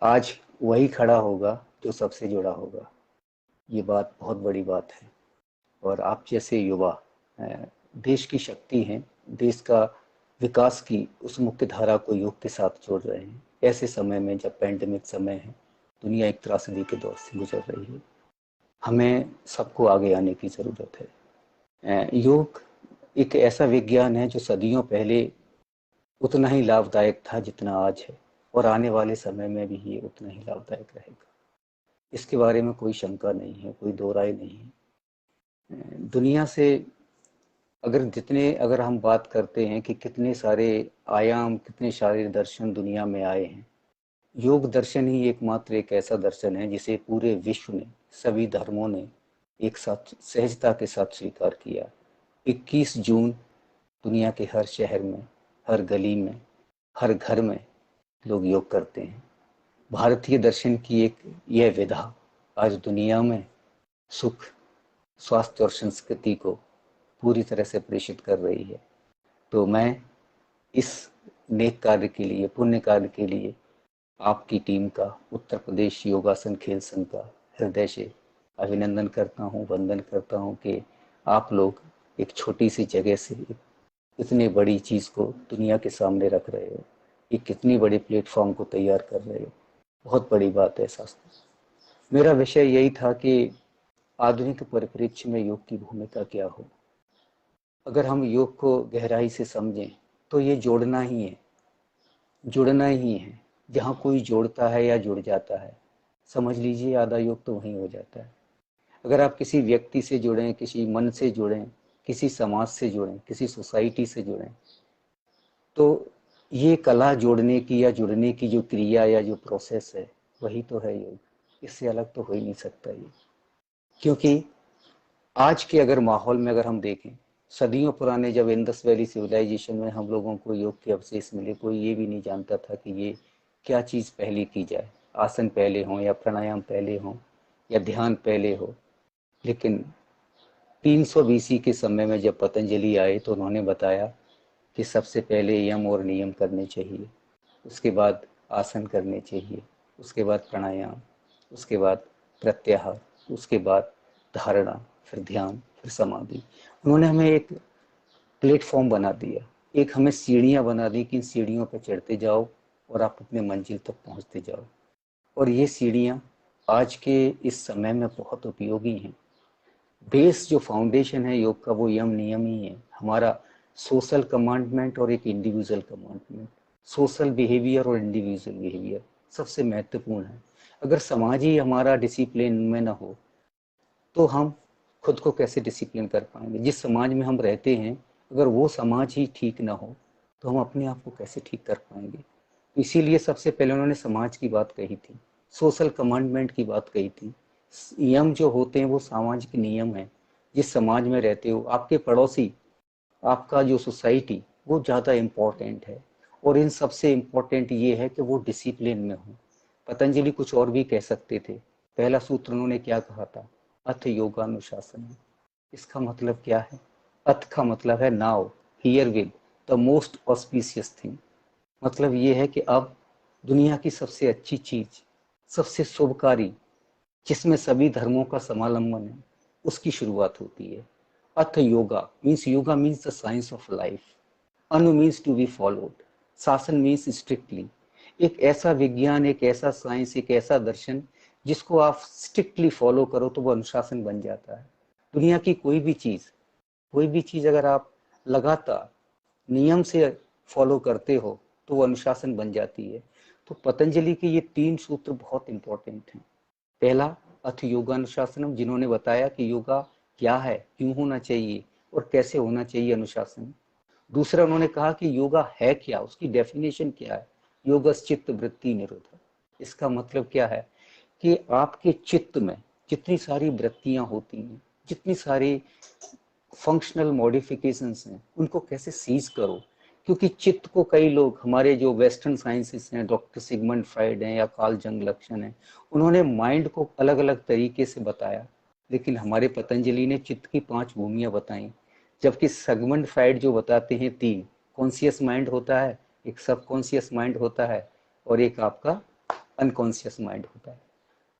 आज वही खड़ा होगा जो सबसे जुड़ा होगा। ये बात बहुत बड़ी बात है। और आप जैसे युवा देश की शक्ति हैं, देश का विकास की उस मुख्य धारा को योग के साथ जोड़ रहे हैं। ऐसे समय में जब पैंडेमिक समय है, दुनिया एक त्रासदी के दौर से गुजर रही है, हमें सबको आगे आने की ज़रूरत है। योग एक ऐसा विज्ञान है जो सदियों पहले उतना ही लाभदायक था जितना आज है, और आने वाले समय में भी ये उतना ही लाभदायक रहेगा। इसके बारे में कोई शंका नहीं है, कोई दो राय नहीं है। दुनिया से अगर हम बात करते हैं कि कितने सारे आयाम, कितने सारे दर्शन दुनिया में आए हैं, योग दर्शन ही एकमात्र एक ऐसा दर्शन है जिसे पूरे विश्व ने, सभी धर्मों ने एक साथ सहजता के साथ स्वीकार किया। 21 जून दुनिया के हर शहर में, हर गली में, हर घर में लोग योग करते हैं। भारतीय दर्शन की एक यह विधा आज दुनिया में सुख, स्वास्थ्य और संस्कृति को पूरी तरह से प्रेषित कर रही है। तो मैं इस नेक कार्य के लिए, पुण्य कार्य के लिए आपकी टीम का, उत्तर प्रदेश योगासन खेल संघ का हृदय से अभिनंदन करता हूँ, वंदन करता हूँ कि आप लोग एक छोटी सी जगह से इतनी बड़ी चीज़ को दुनिया के सामने रख रहे हो, एक कितनी बड़ी प्लेटफॉर्म को तैयार कर रहे हो। बहुत बड़ी बात है शास्त्र। मेरा विषय यही था कि आधुनिक परिप्रेक्ष्य में योग की भूमिका क्या हो। अगर हम योग को गहराई से समझें तो ये जोड़ना ही है, जुड़ना ही है। जहाँ कोई जोड़ता है या जुड़ जाता है, समझ लीजिए आधा योग तो वहीं हो जाता है। अगर आप किसी व्यक्ति से जुड़ें, किसी मन से जुड़ें, किसी समाज से जुड़ें, किसी सोसाइटी से जुड़ें, तो ये कला जोड़ने की या जुड़ने की जो क्रिया या जो प्रोसेस है, वही तो है योग। इससे अलग तो हो ही नहीं सकता ये। क्योंकि आज के अगर माहौल में अगर हम देखें, सदियों पुराने जब इंडस वैली सिविलाइजेशन में हम लोगों को योग के अवशेष मिले, कोई ये भी नहीं जानता था कि ये क्या चीज़ पहले की जाए, आसन पहले हों या प्राणायाम पहले हों या ध्यान पहले हो। लेकिन 300 बीसी के समय में जब पतंजलि आए तो उन्होंने बताया कि सबसे पहले यम और नियम करने चाहिए, उसके बाद आसन करने चाहिए, उसके बाद प्राणायाम, उसके बाद प्रत्याहार, उसके बाद धारणा, फिर ध्यान, फिर समाधि। उन्होंने हमें एक प्लेटफॉर्म बना दिया, एक हमें सीढ़ियाँ बना दी कि इन सीढ़ियों पर चढ़ते जाओ और आप अपने मंजिल तक पहुँचते जाओ। और ये सीढ़ियाँ आज के इस समय में बहुत उपयोगी हैं। बेस जो फाउंडेशन है योग का वो यम नियम ही है, हमारा सोशल कमांडमेंट और एक इंडिविजुअल कमांडमेंट। सोशल बिहेवियर और इंडिविजुअल बिहेवियर सबसे महत्वपूर्ण है। अगर समाज ही हमारा डिसिप्लिन में ना हो तो हम खुद को कैसे डिसिप्लिन कर पाएंगे। जिस समाज में हम रहते हैं, अगर वो समाज ही ठीक ना हो तो हम अपने आप को कैसे ठीक कर पाएंगे। तो इसीलिए सबसे पहले उन्होंने समाज की बात कही थी, सोशल कमांडमेंट की बात कही थी। नियम जो होते हैं वो सामाजिक नियम है। जिस समाज में रहते हो, आपके पड़ोसी, आपका जो सोसाइटी, वो ज़्यादा इम्पोर्टेंट है। और इन सबसे इम्पोर्टेंट ये है कि वो डिसिप्लिन में हो। पतंजलि कुछ और भी कह सकते थे। पहला सूत्र उन्होंने क्या कहा था? अथ योगानुशासन। इसका मतलब क्या है? अथ का मतलब है now, here with the most auspicious thing. मतलब ये है कि अब दुनिया की सबसे अच्छी चीज, सबसे शुभकारी, जिसमें सभी धर्मों का समालंबन है, उसकी शुरुआत होती है। अथ yoga means the science of life. अनु मीन्स टू बी फॉलोड। शासन मीन्स स्ट्रिक्टली। एक ऐसा विज्ञान, एक ऐसा साइंस, एक ऐसा दर्शन जिसको आप स्ट्रिक्टली फॉलो करो तो वो अनुशासन बन जाता है। दुनिया की कोई भी चीज अगर आप लगातार नियम से फॉलो करते हो तो वो अनुशासन बन जाती है। तो पतंजलि के ये 3 सूत्र बहुत इंपॉर्टेंट हैं। पहला, अथ योगानुशासनम, जिन्होंने बताया कि योगा क्या है, क्यों होना चाहिए और कैसे होना चाहिए अनुशासन। दूसरा, उन्होंने कहा कि योगा है क्या, उसकी डेफिनेशन क्या है। योगश्चित्त वृत्ति निरोध। इसका मतलब क्या है कि आपके चित्त में जितनी सारी वृत्तियां होती हैं, जितनी सारी फंक्शनल मॉडिफिकेशंस हैं, उनको कैसे सीज करो। क्योंकि चित्त को कई लोग, हमारे जो वेस्टर्न साइंसेस हैं, डॉक्टर सिगमंड फ्राइड हैं या कार्ल जंग लक्षण हैं, उन्होंने माइंड को अलग अलग तरीके से बताया। लेकिन हमारे पतंजलि ने चित्त की 5 भूमियां बताई। जबकि सिगमंड फ्राइड जो बताते हैं 3, कॉन्शियस माइंड होता है, एक सबकॉन्शियस माइंड होता है और एक आपका अनकॉन्शियस माइंड होता है।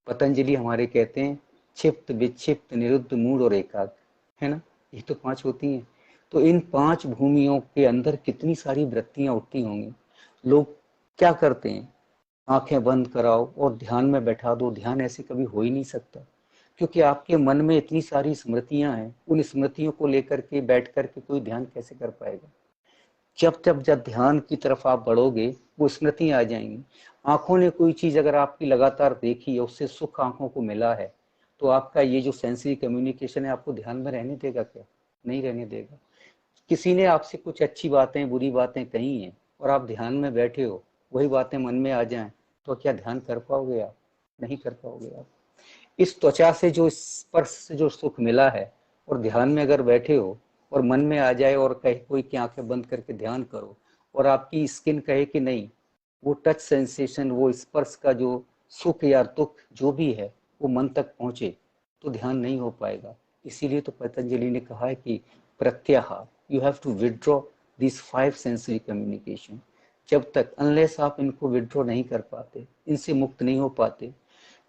पतंजलि हमारे कहते हैं क्षिप्त, विक्षिप्त, निरुद्ध, मूढ़ और एकाग्र, है ना, ये तो 5 होती हैं। तो इन 5 भूमियों के अंदर कितनी सारी वृत्तियां उठती होंगी। लोग क्या करते हैं, आंखें बंद कराओ और ध्यान में बैठा दो, ध्यान ऐसे कभी हो ही नहीं सकता, क्योंकि आपके मन में इतनी सारी स्मृतियां हैं। उन स्मृतियों को लेकर के बैठ करके कोई ध्यान कैसे कर पाएगा। जब ध्यान की तरफ आप बढ़ोगे वो स्मृतियां आ जाएंगी। आंखों ने कोई चीज अगर आपकी लगातार देखी है, उससे सुख आंखों को मिला है, तो आपका ये जो सेंसरी कम्युनिकेशन है आपको ध्यान में रहने देगा क्या? नहीं रहने देगा। किसी ने आपसे कुछ अच्छी बातें बुरी बातें कही हैं और आप ध्यान में बैठे हो, वही बातें मन में आ जाएं, तो क्या ध्यान कर पाओगे आप? नहीं कर पाओगे आप। इस त्वचा से जो स्पर्श से जो सुख मिला है और ध्यान में अगर बैठे हो और मन में आ जाए और कहे कोई की आंखें बंद करके ध्यान करो और आपकी स्किन कहे कि नहीं, वो टच सेंसेशन, वो स्पर्श का जो सुख या दुख जो भी है वो मन तक पहुंचे, तो ध्यान नहीं हो पाएगा। इसीलिए तो पतंजलि ने कहा है कि प्रत्याहार, you have to withdraw this 5 sensory communication. जब तक अनलेस आप इनको विड्रॉ नहीं कर पाते, इनसे मुक्त नहीं हो पाते,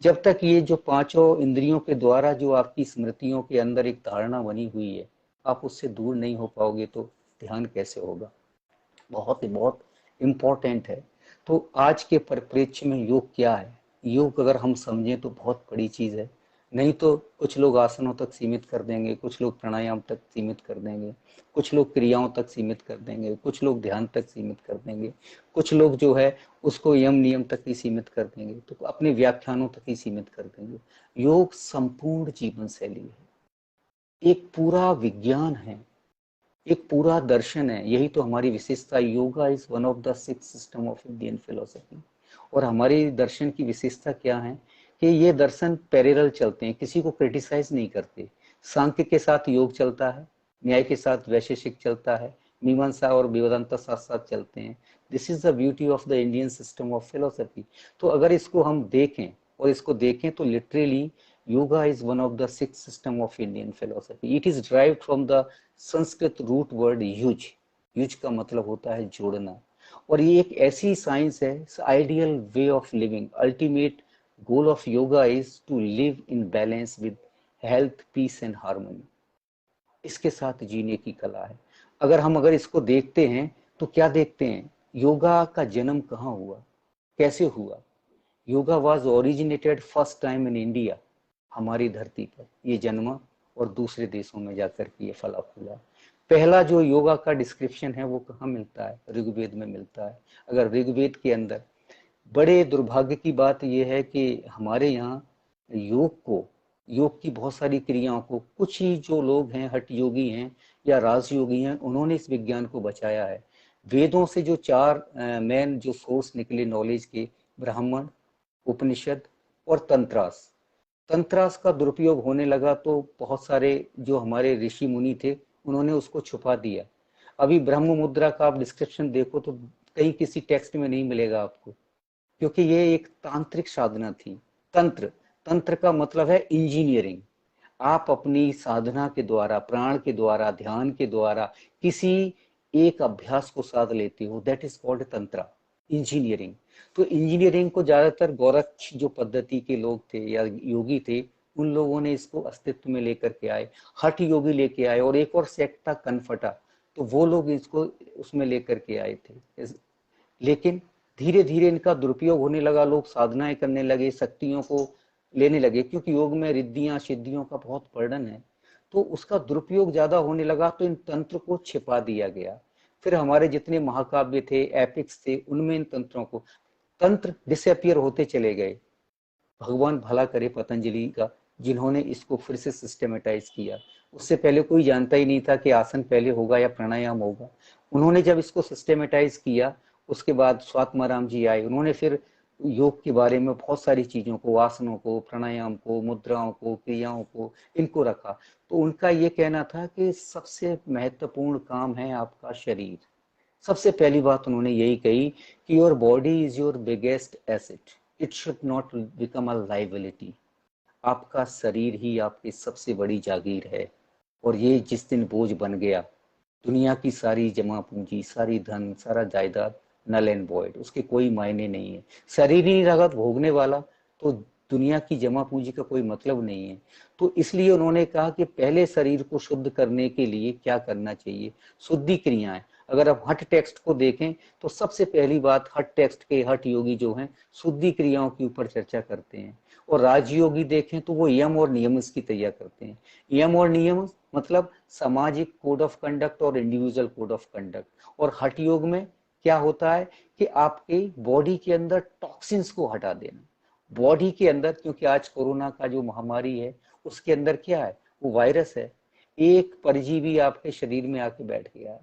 जब तक ये जो 5 इंद्रियों के द्वारा जो आपकी स्मृतियों के अंदर एक धारणा बनी हुई है, आप उससे दूर नहीं हो पाओगे, तो ध्यान कैसे होगा। बहुत ही बहुत इम्पोर्टेंट है। तो आज के परिप्रेक्ष्य में योग क्या है, योग अगर हम समझें तो बहुत बड़ी चीज है। नहीं तो कुछ लोग आसनों तक सीमित कर देंगे, कुछ लोग प्राणायाम तक सीमित कर देंगे, कुछ लोग क्रियाओं तक सीमित कर देंगे, कुछ लोग ध्यान तक सीमित कर देंगे, कुछ लोग जो है उसको यम नियम तक ही सीमित कर देंगे, तो अपने व्याख्यानों तक ही सीमित कर देंगे। योग संपूर्ण जीवन शैली है, एक पूरा विज्ञान है, एक पूरा दर्शन है। यही तो हमारी विशेषता। Yoga is one of the 6 system of Indian philosophy. और हमारी दर्शन की विशेषता क्या है कि ये दर्शन पैरेलल चलते हैं, किसी को क्रिटिसाइज नहीं करते। सांख्य के साथ योग चलता है, न्याय के साथ वैशेषिक चलता है, मीमांसा और वेदांत साथ साथ चलते हैं। This is the beauty of the Indian system of philosophy. तो अगर इसको हम देखें और इसको देखें तो literally yoga is one of the 6 system of Indian philosophy. It is derived from the Sanskrit root word युज। युज का मतलब होता है जोड़ना। और ये एक ऐसी साइंस है, ideal way of living. Ultimate goal of yoga is to live in balance with health, peace and harmony. इसके साथ जीने की कला है। अगर इसको देखते हैं तो क्या देखते हैं, योगा का जन्म कहाँ हुआ, कैसे हुआ। Yoga was originated first time in India, हमारी धरती पर ये जन्मा और दूसरे देशों में जाकर के ये फला फूला। पहला जो योगा का डिस्क्रिप्शन है वो कहाँ मिलता है, ऋग्वेद में मिलता है। अगर ऋग्वेद के अंदर, बड़े दुर्भाग्य की बात यह है कि हमारे यहाँ योग की बहुत सारी क्रियाओं को कुछ ही जो लोग हैं, हठ योगी हैं या राजयोगी हैं, उन्होंने इस विज्ञान को बचाया है। वेदों से जो 4 मेन जो सोर्स निकले नॉलेज के, ब्राह्मण, उपनिषद और तंत्रास। तंत्रास का दुरुपयोग होने लगा तो बहुत सारे जो हमारे ऋषि मुनि थे उन्होंने उसको छुपा दिया। अभी ब्रह्म मुद्रा का आप डिस्क्रिप्शन देखो तो कहीं किसी टेक्स्ट में नहीं मिलेगा आपको, क्योंकि ये एक तांत्रिक साधना थी। तंत्र, तंत्र का मतलब है इंजीनियरिंग। आप अपनी साधना के द्वारा, प्राण के द्वारा, ध्यान के द्वारा किसी एक अभ्यास को साध लेते हो, that is called tantra, engineering. तो इंजीनियरिंग को ज्यादातर गोरक्ष जो पद्धति के लोग थे या योगी थे, उन लोगों ने इसको अस्तित्व में लेकर के आए, हठ योगी लेके आए, और एक और सेक्ट था कनफटा, तो वो लोग इसको उसमें लेकर के आए थे। लेकिन धीरे धीरे इनका दुरुपयोग होने लगा, लोग साधनाएं करने लगे, शक्तियों को लेने लगे, क्योंकि योग में रिद्धियां सिद्धियों का बहुत वर्णन है, तो उसका दुरुपयोग ज्यादा होने लगा, तो इन तंत्र को छिपा दिया गया। फिर हमारे जितने महाकाव्य थे, एपिक्स थे, उनमें इन तंत्रों को, तंत्र डिसअपियर होते चले गए। भगवान भला करे पतंजलि का, जिन्होंने इसको फिर से सिस्टमेटाइज किया। उससे पहले कोई जानता ही नहीं था कि आसन पहले होगा या प्राणायाम होगा। उन्होंने जब इसको सिस्टमेटाइज किया, उसके बाद स्वात्माराम जी आए, उन्होंने फिर योग के बारे में बहुत सारी चीजों को, आसनों को, प्राणायाम को, मुद्राओं को, क्रियाओं को, इनको रखा। तो उनका ये कहना था कि सबसे महत्वपूर्ण काम है आपका शरीर। सबसे पहली बात उन्होंने यही कही कि your body is your biggest asset, it should not become a liability. आपका शरीर ही आपकी सबसे बड़ी जागीर है, और ये जिस दिन बोझ बन गया, दुनिया की सारी जमा पूंजी, सारी धन, सारा जायदाद नल एंड वॉइड, उसके कोई मायने नहीं है। शरीर ही नहीं रहा भोगने वाला तो दुनिया की जमा पूंजी का कोई मतलब नहीं है। तो इसलिए उन्होंने कहा कि पहले शरीर को शुद्ध करने के लिए क्या करना चाहिए, शुद्धि क्रियाएं। अगर आप हठ टेक्स्ट को देखें तो सबसे पहली बात हठ टेक्स्ट के हठ योगी जो हैं शुद्धि क्रियाओं के ऊपर चर्चा करते हैं। और राजयोगी देखें तो वो यम और नियम इसकी तैयार करते हैं। यम और नियम मतलब सामाजिक कोड ऑफ कंडक्ट और इंडिविजुअल कोड ऑफ कंडक्ट। और हठ योग में क्या होता है कि आपके बॉडी के अंदर टॉक्सिन्स को हटा देना। बॉडी के अंदर, क्योंकि आज कोरोना का जो महामारी है उसके अंदर क्या है, वो वायरस है। एक परजीवी आपके शरीर में आके बैठ गया है,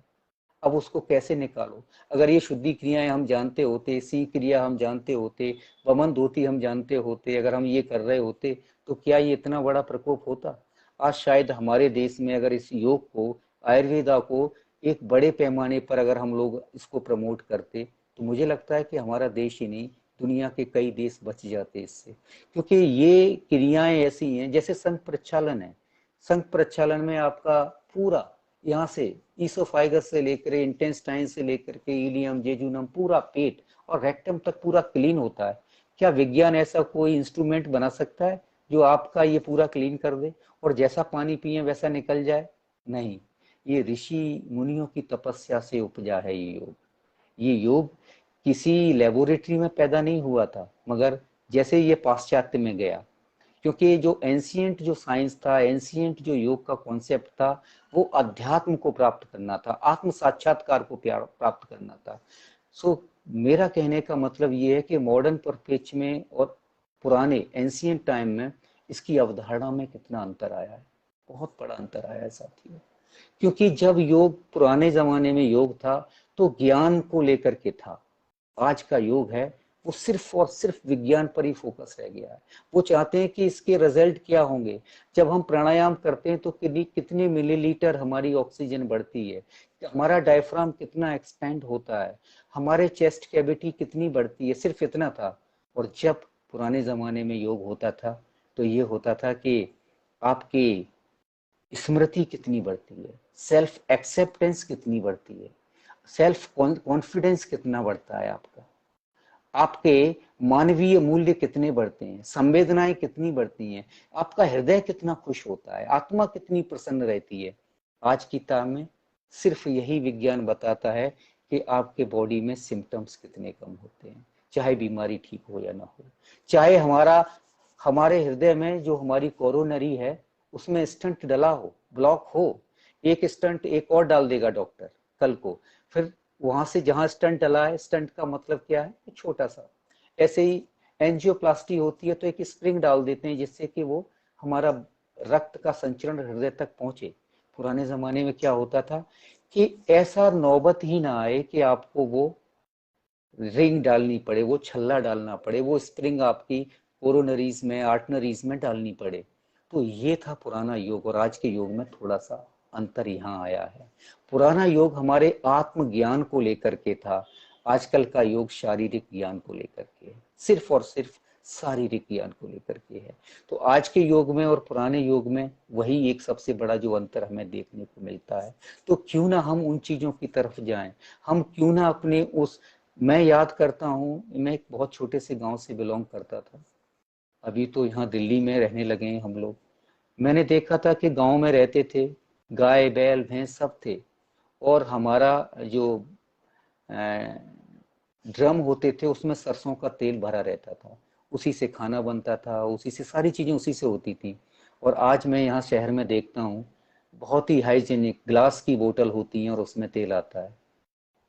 अब उसको कैसे निकालो। अगर ये शुद्धि क्रियाएं हम जानते होते, सी क्रिया हम जानते होते, वमन धोती हम जानते होते, अगर हम ये कर रहे होते तो क्या ये इतना बड़ा प्रकोप होता। आज शायद हमारे देश में अगर इस योग को, आयुर्वेदा को एक बड़े पैमाने पर अगर हम लोग इसको प्रमोट करते तो मुझे लगता है कि हमारा देश ही नहीं, दुनिया के कई देश बच जाते इससे। क्योंकि ये क्रियाएं ऐसी हैं जैसे संघ प्रक्षालन है। संघ प्रक्षालन में आपका पूरा यहाँ से ईसोफाइगस से लेकर इंटेस्टाइन से लेकर के इलियम, जेजुनम, पूरा पेट और रेक्टम तक पूरा क्लीन होता है। क्या विज्ञान ऐसा कोई इंस्ट्रूमेंट बना सकता है जो आपका ये पूरा क्लीन कर दे और जैसा पानी पिए वैसा निकल जाए? नहीं, ये ऋषि मुनियों की तपस्या से उपजा है ये योग। ये योग किसी लेबोरेटरी में पैदा नहीं हुआ था, मगर जैसे ये पाश्चात्य में गया, क्योंकि जो एंशियंट जो साइंस था, एंशियंट जो योग का कॉन्सेप्ट था, वो अध्यात्म को प्राप्त करना था, आत्म साक्षात्कार को प्राप्त करना था। सो मेरा कहने का मतलब ये है कि मॉडर्न परिप्रेक्ष्य में और पुराने एंशियंट टाइम में इसकी अवधारणा में कितना अंतर आया है, बहुत बड़ा अंतर आया है साथियों। क्योंकि जब योग पुराने जमाने में योग था तो ज्ञान को लेकर के था। आज का योग है वो सिर्फ और सिर्फ विज्ञान पर ही फोकस रह गया है। वो चाहते हैं कि इसके रिजल्ट क्या होंगे। जब हम प्राणायाम करते हैं तो कितने मिलीलीटर हमारी ऑक्सीजन बढ़ती है, हमारा डायफ्राम कितना एक्सपेंड होता है, हमारे चेस्ट कैविटी कितनी बढ़ती है, सिर्फ इतना था। और जब पुराने जमाने में योग होता था तो ये होता था कि आपकी स्मृति कितनी बढ़ती है, सेल्फ एक्सेप्टेंस कितनी बढ़ती है, सेल्फ कॉन्फिडेंस कितना बढ़ता है आपका, आपके मानवीय मूल्य कितने बढ़ते हैं, संवेदनाएं कितनी बढ़ती हैं, आपका हृदय कितना खुश होता है, आत्मा कितनी प्रसन्न रहती है। आज की तार में सिर्फ यही विज्ञान बताता है कि आपके बॉडी में सिम्टम्स कितने कम होते हैं, चाहे बीमारी ठीक हो या ना हो, चाहे हमारे हृदय में जो हमारी कोरोनरी है उसमें स्टंट डला हो, ब्लॉक हो, एक स्टंट एक और डाल देगा डॉक्टर कल को, फिर वहां से जहां स्टंट डला है, स्टंट का मतलब क्या है, छोटा सा। ऐसे ही एंजियोप्लास्टी होती है तो एक स्प्रिंग डाल देते हैं जिससे कि वो हमारा रक्त का संचरण हृदय तक पहुंचे। पुराने जमाने में क्या होता था कि ऐसा नौबत ही ना आए कि आपको वो रिंग डालनी पड़े, वो छल्ला डालना पड़े, वो स्प्रिंग आपकी कोरोनरीज में, आर्टनरीज में डालनी पड़े। तो ये था पुराना योग और आज के योग में थोड़ा सा अंतर यहाँ आया है। पुराना योग हमारे आत्मज्ञान को लेकर के था, आजकल का योग शारीरिक ज्ञान को लेकर के है, सिर्फ और सिर्फ शारीरिक ज्ञान को लेकर के है। तो आज के योग में और पुराने योग में वही एक सबसे बड़ा जो अंतर हमें देखने को मिलता है। तो क्यों ना हम उन चीजों की तरफ जाएं, हम क्यों ना अपने उस, मैं याद करता हूँ, मैं एक बहुत छोटे से गांव से बिलोंग करता था, अभी तो यहाँ दिल्ली में रहने लगे हैं हम लोग। मैंने देखा था कि गांव में रहते थे, गाय बैल भैंस सब थे, और हमारा जो ड्रम होते थे उसमें सरसों का तेल भरा रहता था, उसी से खाना बनता था, उसी से सारी चीज़ें उसी से होती थी। और आज मैं यहाँ शहर में देखता हूँ बहुत ही हाइजीनिक ग्लास की बोतल होती है और उसमें तेल आता है।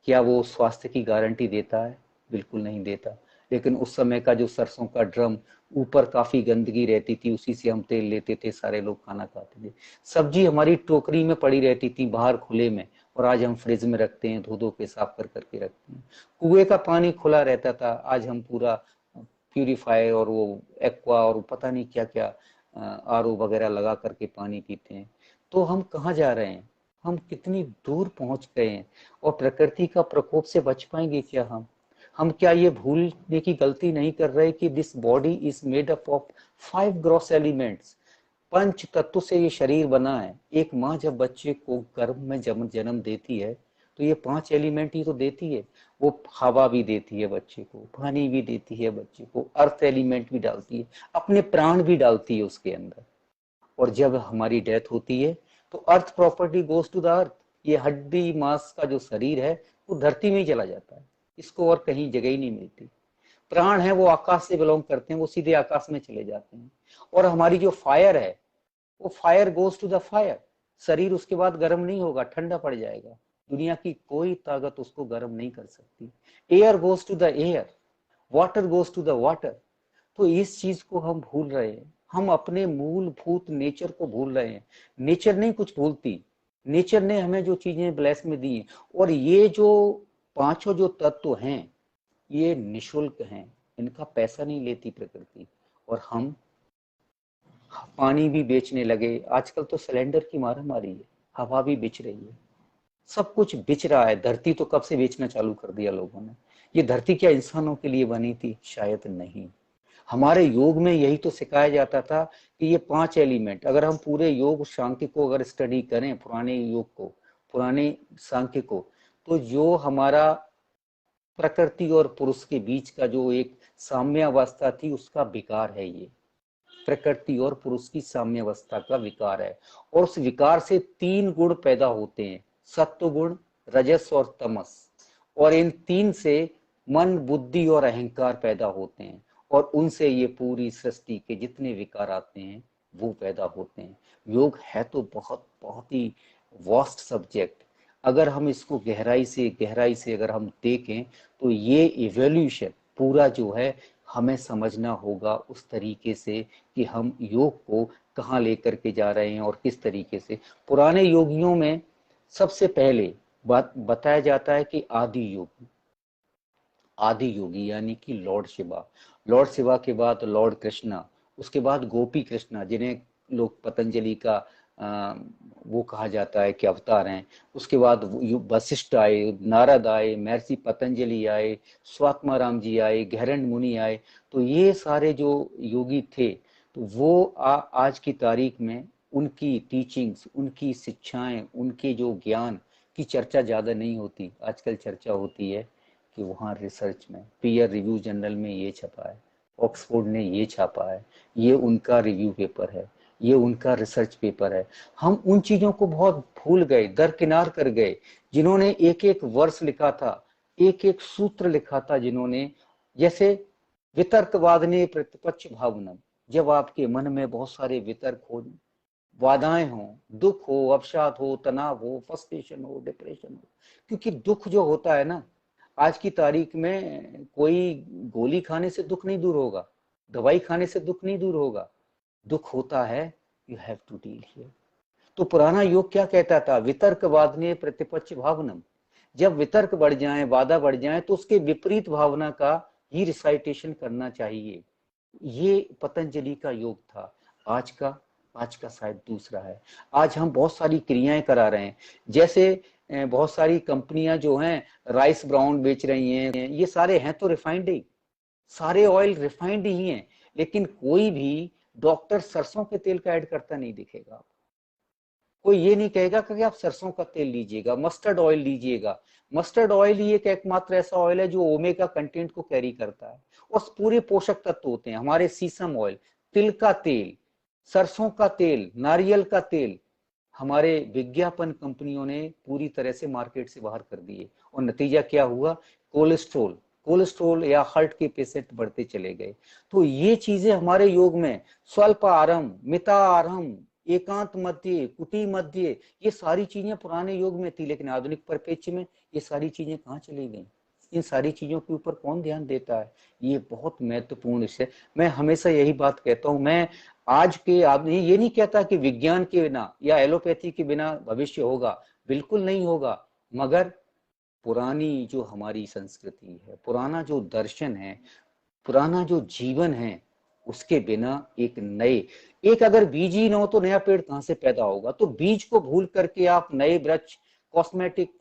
क्या वो स्वास्थ्य की गारंटी देता है? बिल्कुल नहीं देता। लेकिन उस समय का जो सरसों का ड्रम, ऊपर काफी गंदगी रहती थी, उसी से हम तेल लेते थे, सारे लोग खाना खाते थे। सब्जी हमारी टोकरी में पड़ी रहती थी बाहर खुले में, और आज हम फ्रिज में रखते हैं, धो धो के साफ कर करके रखते हैं। कुएं का पानी खुला रहता था, आज हम पूरा प्यूरिफाई और वो एक्वा और पता नहीं क्या क्या आरओ वगैरह लगा करके पानी पीते हैं। तो हम कहाँ जा रहे हैं, हम कितनी दूर पहुंच गए हैं। और प्रकृति का प्रकोप से बच पाएंगे क्या हम क्या ये भूलने की गलती नहीं कर रहे कि this body is made up of 5 gross elements, पंच तत्व से ये शरीर बना है। एक माँ जब बच्चे को गर्भ में जन्म देती है तो ये 5 एलिमेंट ही तो देती है। वो हवा भी देती है बच्चे को, पानी भी देती है बच्चे को, अर्थ एलिमेंट भी डालती है, अपने प्राण भी डालती है उसके अंदर। और जब हमारी डेथ होती है तो earth property goes to the earth. ये हड्डी मांस का जो शरीर है वो धरती में ही चला जाता है, इसको और कहीं जगह ही नहीं मिलती। प्राण है वो आकाश से बिलोंग करते हैं, वो सीधे आकाश में चले जाते हैं। और हमारी जो फायर है वो fire goes to the fire. शरीर उसके बाद गर्म नहीं होगा, ठंडा पड़ जाएगा। दुनिया की कोई ताकत उसको गर्म नहीं कर सकती। Air goes to the air, water goes to the water. तो इस चीज को हम भूल रहे हैं, हम अपने मूलभूत नेचर को भूल रहे हैं। नेचर नहीं कुछ भूलती, नेचर ने हमें जो चीजें ब्लेस में दी हैं। और ये जो पांचों जो तत्व हैं ये निशुल्क हैं, इनका पैसा नहीं लेती प्रकृति। और हम पानी भी बेचने लगे, आजकल तो सिलेंडर की मारा मारी है, हवा भी बेच रही है, सब कुछ बिच रहा है। धरती तो कब से बेचना चालू कर दिया लोगों ने। ये धरती क्या इंसानों के लिए बनी थी? शायद नहीं। हमारे योग में यही तो सिखाया जाता था कि ये 5 एलिमेंट, अगर हम पूरे योग सांख्य को अगर स्टडी करें, पुराने योग को, पुराने सांख्य को, तो जो हमारा प्रकृति और पुरुष के बीच का जो एक साम्यावस्था थी उसका विकार है ये। प्रकृति और पुरुष की साम्यावस्था का विकार है। और उस विकार से 3 गुण पैदा होते हैं, सत्व गुण, रजस और तमस। और इन 3 से मन, बुद्धि और अहंकार पैदा होते हैं। और उनसे ये पूरी सृष्टि के जितने विकार आते हैं वो पैदा होते हैं। योग है तो बहुत बहुत ही वास्ट सब्जेक्ट। अगर हम इसको गहराई से अगर हम देखें तो ये इवोल्यूशन पूरा जो है हमें समझना होगा उस तरीके से कि हम योग को कहाँ लेकर के जा रहे हैं और किस तरीके से। पुराने योगियों में सबसे पहले बात बताया जाता है कि आदि योगी यानी कि लॉर्ड शिवा, लॉर्ड शिवा के बाद लॉर्ड कृष्णा, उसके बाद गोपी कृष्णा जिन्हें लोग पतंजलि का वो कहा जाता है कि अवतार हैं। उसके बाद वशिष्ठ आए, नारद आए, महर्षि पतंजलि आए, स्वात्माराम जी आए, गहरन मुनि आए। तो ये सारे जो योगी थे तो वो आज की तारीख में उनकी टीचिंग्स, उनकी शिक्षाएं, उनके जो ज्ञान की चर्चा ज़्यादा नहीं होती। आजकल चर्चा होती है कि वहाँ रिसर्च में पीयर रिव्यू जर्नल में ये छपा है, ऑक्सफोर्ड ने ये छापा है, ये उनका रिव्यू पेपर है, ये उनका रिसर्च पेपर है। हम उन चीजों को बहुत भूल गए, दरकिनार कर गए। जिन्होंने एक एक वर्ष लिखा था, एक एक सूत्र लिखा था, जिन्होंने, जैसे वितर्कवाद ने प्रतिपक्ष भावना, जब आपके मन में बहुत सारे वितर्क हो, बाधाएं हो, दुख हो, अवसाद हो, तनाव हो, फ्रस्ट्रेशन हो, डिप्रेशन हो। क्योंकि दुख जो होता है ना, आज की तारीख में कोई गोली खाने से दुख नहीं दूर होगा, दवाई खाने से दुख नहीं दूर होगा। दुख होता है, you have to deal here. तो पुराना योग क्या कहता था? वितर्कवाद ने प्रतिपक्ष भावनम। जब वितर्क बढ़ जाए, बाधा बढ़ जाए, तो उसके विपरीत भावना का ही रिसाइटेशन करना चाहिए। ये पतंजलि का योग था। आज का शायद दूसरा है। आज हम बहुत सारी क्रियाएं करा रहे हैं, जैसे बहुत सारी कंपनियां जो हैं राइस ब्राउन बेच रही हैं, ये सारे हैं तो रिफाइंड ही, सारे ऑयल रिफाइंड ही हैं। लेकिन कोई भी डॉक्टर सरसों के तेल का ऐड करता नहीं दिखेगा। कोई ये नहीं कहेगा कि आप सरसों का तेल लीजिएगा, मस्टर्ड ऑयल लीजिएगा। मस्टर्ड ऑयल ही एक एकमात्र ऐसा ऑयल है जो ओमेगा कंटेंट को कैरी करता है और पूरे पोषक तत्व होते हैं। हमारे सीसम ऑयल, तिल का तेल, सरसों का तेल, नारियल का तेल, हमारे विज्ञापन कंपनियों ने पूरी तरह से मार्केट से बाहर कर दिए। और नतीजा क्या हुआ? कोलेस्ट्रोल या हार्ट के पेशेंट बढ़ते चले गए। तो ये चीजें हमारे योग में स्वल्प आरंभ, मिता आरंभ, एकांत मध्य, कुटी मध्य, ये सारी चीजें पुराने योग में थी। लेकिन आधुनिक परिप्रेक्ष्य में ये सारी चीजें कहाँ चली गई? इन सारी चीजों के ऊपर कौन ध्यान देता है? ये बहुत महत्वपूर्ण विषय। मैं हमेशा यही बात कहता हूं, मैं आज के आदमी ये नहीं कहता कि विज्ञान के बिना या एलोपैथी के बिना भविष्य होगा, बिल्कुल नहीं होगा। मगर पुरानी जो हमारी संस्कृति है, पुराना जो दर्शन है, पुराना जो जीवन है, उसके बिना एक अगर बीज ही ना हो तो नया पेड़ कहां से पैदा होगा? तो बीज को भूल करके आप नए वृक्ष, कॉस्मेटिक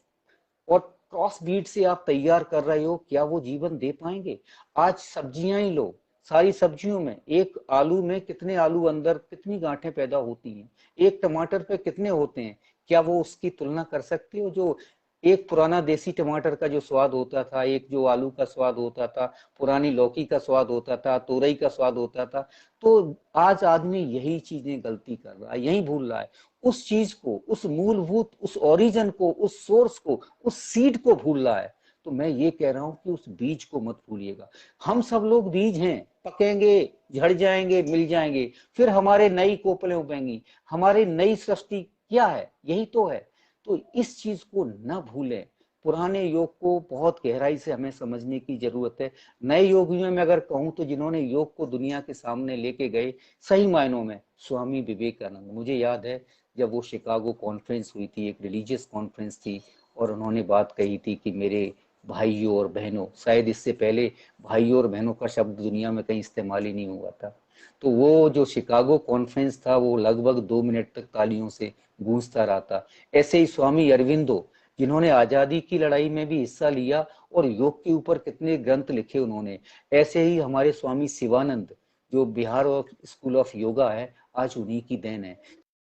और क्रॉस बीड से आप तैयार कर रहे हो, क्या वो जीवन दे पाएंगे? आज सब्जियां ही लो, सारी सब्जियों में एक आलू में कितने आलू अंदर कितनी गांठें पैदा होती हैं, एक टमाटर पे कितने होते हैं? क्या वो उसकी तुलना कर सकते हो जो एक पुराना देसी टमाटर का जो स्वाद होता था, एक जो आलू का स्वाद होता था, पुरानी लौकी का स्वाद होता था, तोरई का स्वाद होता था, तो आज आदमी यही चीजें गलती कर रहा है, यही भूल रहा है। उस चीज को, उस मूलभूत, उस ओरिजिन को, उस सोर्स को, उस सीड को भूल रहा है। तो मैं ये कह रहा हूं कि उस बीज को मत भूलिएगा। हम सब लोग बीज हैं, पकेंगे, झड़ जाएंगे, मिल जाएंगे, फिर हमारे नई कोपलें उगेंगी, हमारी नई सृष्टि क्या है, यही तो है। तो इस चीज को न भूलें। पुराने योग को बहुत गहराई से हमें समझने की जरूरत है। नए योगियों में अगर कहूं तो जिन्होंने योग को दुनिया के सामने लेके गए सही मायनों में, स्वामी विवेकानंद। मुझे याद है जब वो शिकागो कॉन्फ्रेंस हुई थी, एक रिलीजियस कॉन्फ्रेंस थी, और उन्होंने बात कही थी कि मेरे भाइयों और बहनों, शायद इससे पहले भाइयों और बहनों का शब्द दुनिया में कहीं इस्तेमाल ही नहीं हुआ था। तो वो जो शिकागो कॉन्फ्रेंस था वो लगभग 2 मिनट तक तालियों से गूंजता रहा था। ऐसे ही स्वामी अरविंदो, जिन्होंने आजादी की लड़ाई में भी हिस्सा लिया और योग के ऊपर कितने ग्रंथ लिखे उन्होंने। ऐसे ही हमारे स्वामी शिवानंद, जो बिहार और स्कूल ऑफ योगा है, आज उन्हीं की देन है।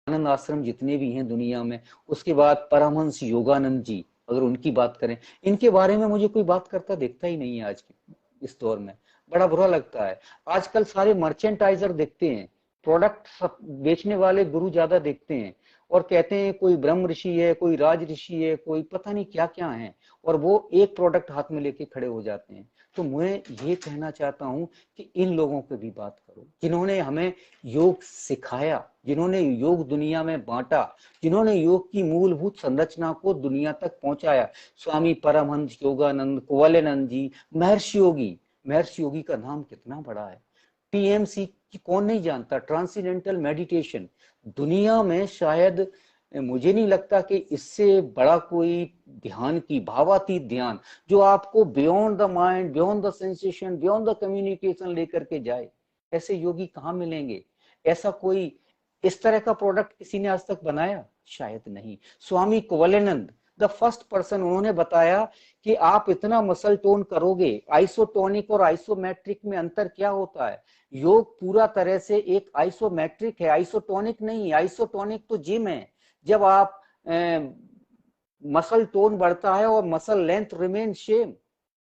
आनंद आश्रम जितने भी हैं दुनिया में, उसके बाद परमहंस योगानंद जी, अगर उनकी बात करें, इनके बारे में मुझे कोई बात करता दिखता ही नहीं है आज के इस दौर में। बड़ा बुरा लगता है। आजकल सारे मर्चेंटाइजर देखते हैं, प्रोडक्ट बेचने वाले गुरु ज्यादा देखते हैं, और कहते हैं कोई ब्रह्म ऋषि है, कोई राज ऋषि है, कोई पता नहीं क्या क्या है, और वो एक प्रोडक्ट हाथ में लेके खड़े हो जाते हैं। तो मैं ये कहना चाहता हूं कि इन लोगों पे भी बात करो, जिन्होंने हमें योग सिखाया, जिन्होंने योग दुनिया में बांटा, जिन्होंने योग की मूलभूत संरचना को दुनिया तक पहुंचाया। स्वामी परमहंस योगानंद, कुवलयानंद जी, महर्षि योगी। महर्षि योगी का नाम कितना बड़ा है। टीएमसी की कौन नहीं जानता, ट्रांसेंडेंटल मेडिटेशन। दुनिया में शायद मुझे नहीं लगता कि इससे बड़ा कोई ध्यान की, भावातीत ध्यान, जो आपको beyond the mind, beyond the sensation, beyond the communication लेकर के जाए, ऐसे योगी कहाँ मिलेंगे। ऐसा कोई इस तरह का प्रोडक्ट किसी ने आज तक बनाया? शायद नहीं। स्वामी कुवलयानंद द फर्स्ट पर्सन, उन्होंने बताया कि आप इतना मसल टोन करोगे। आइसोटोनिक और आइसोमेट्रिक में अंतर क्या होता है? योग पूरा तरह से एक आइसोमेट्रिक है, आइसोटोनिक नहीं। आइसोटोनिक तो जिम है, जब आप मसल टोन बढ़ता है और मसल लेंथ रिमेन सेम,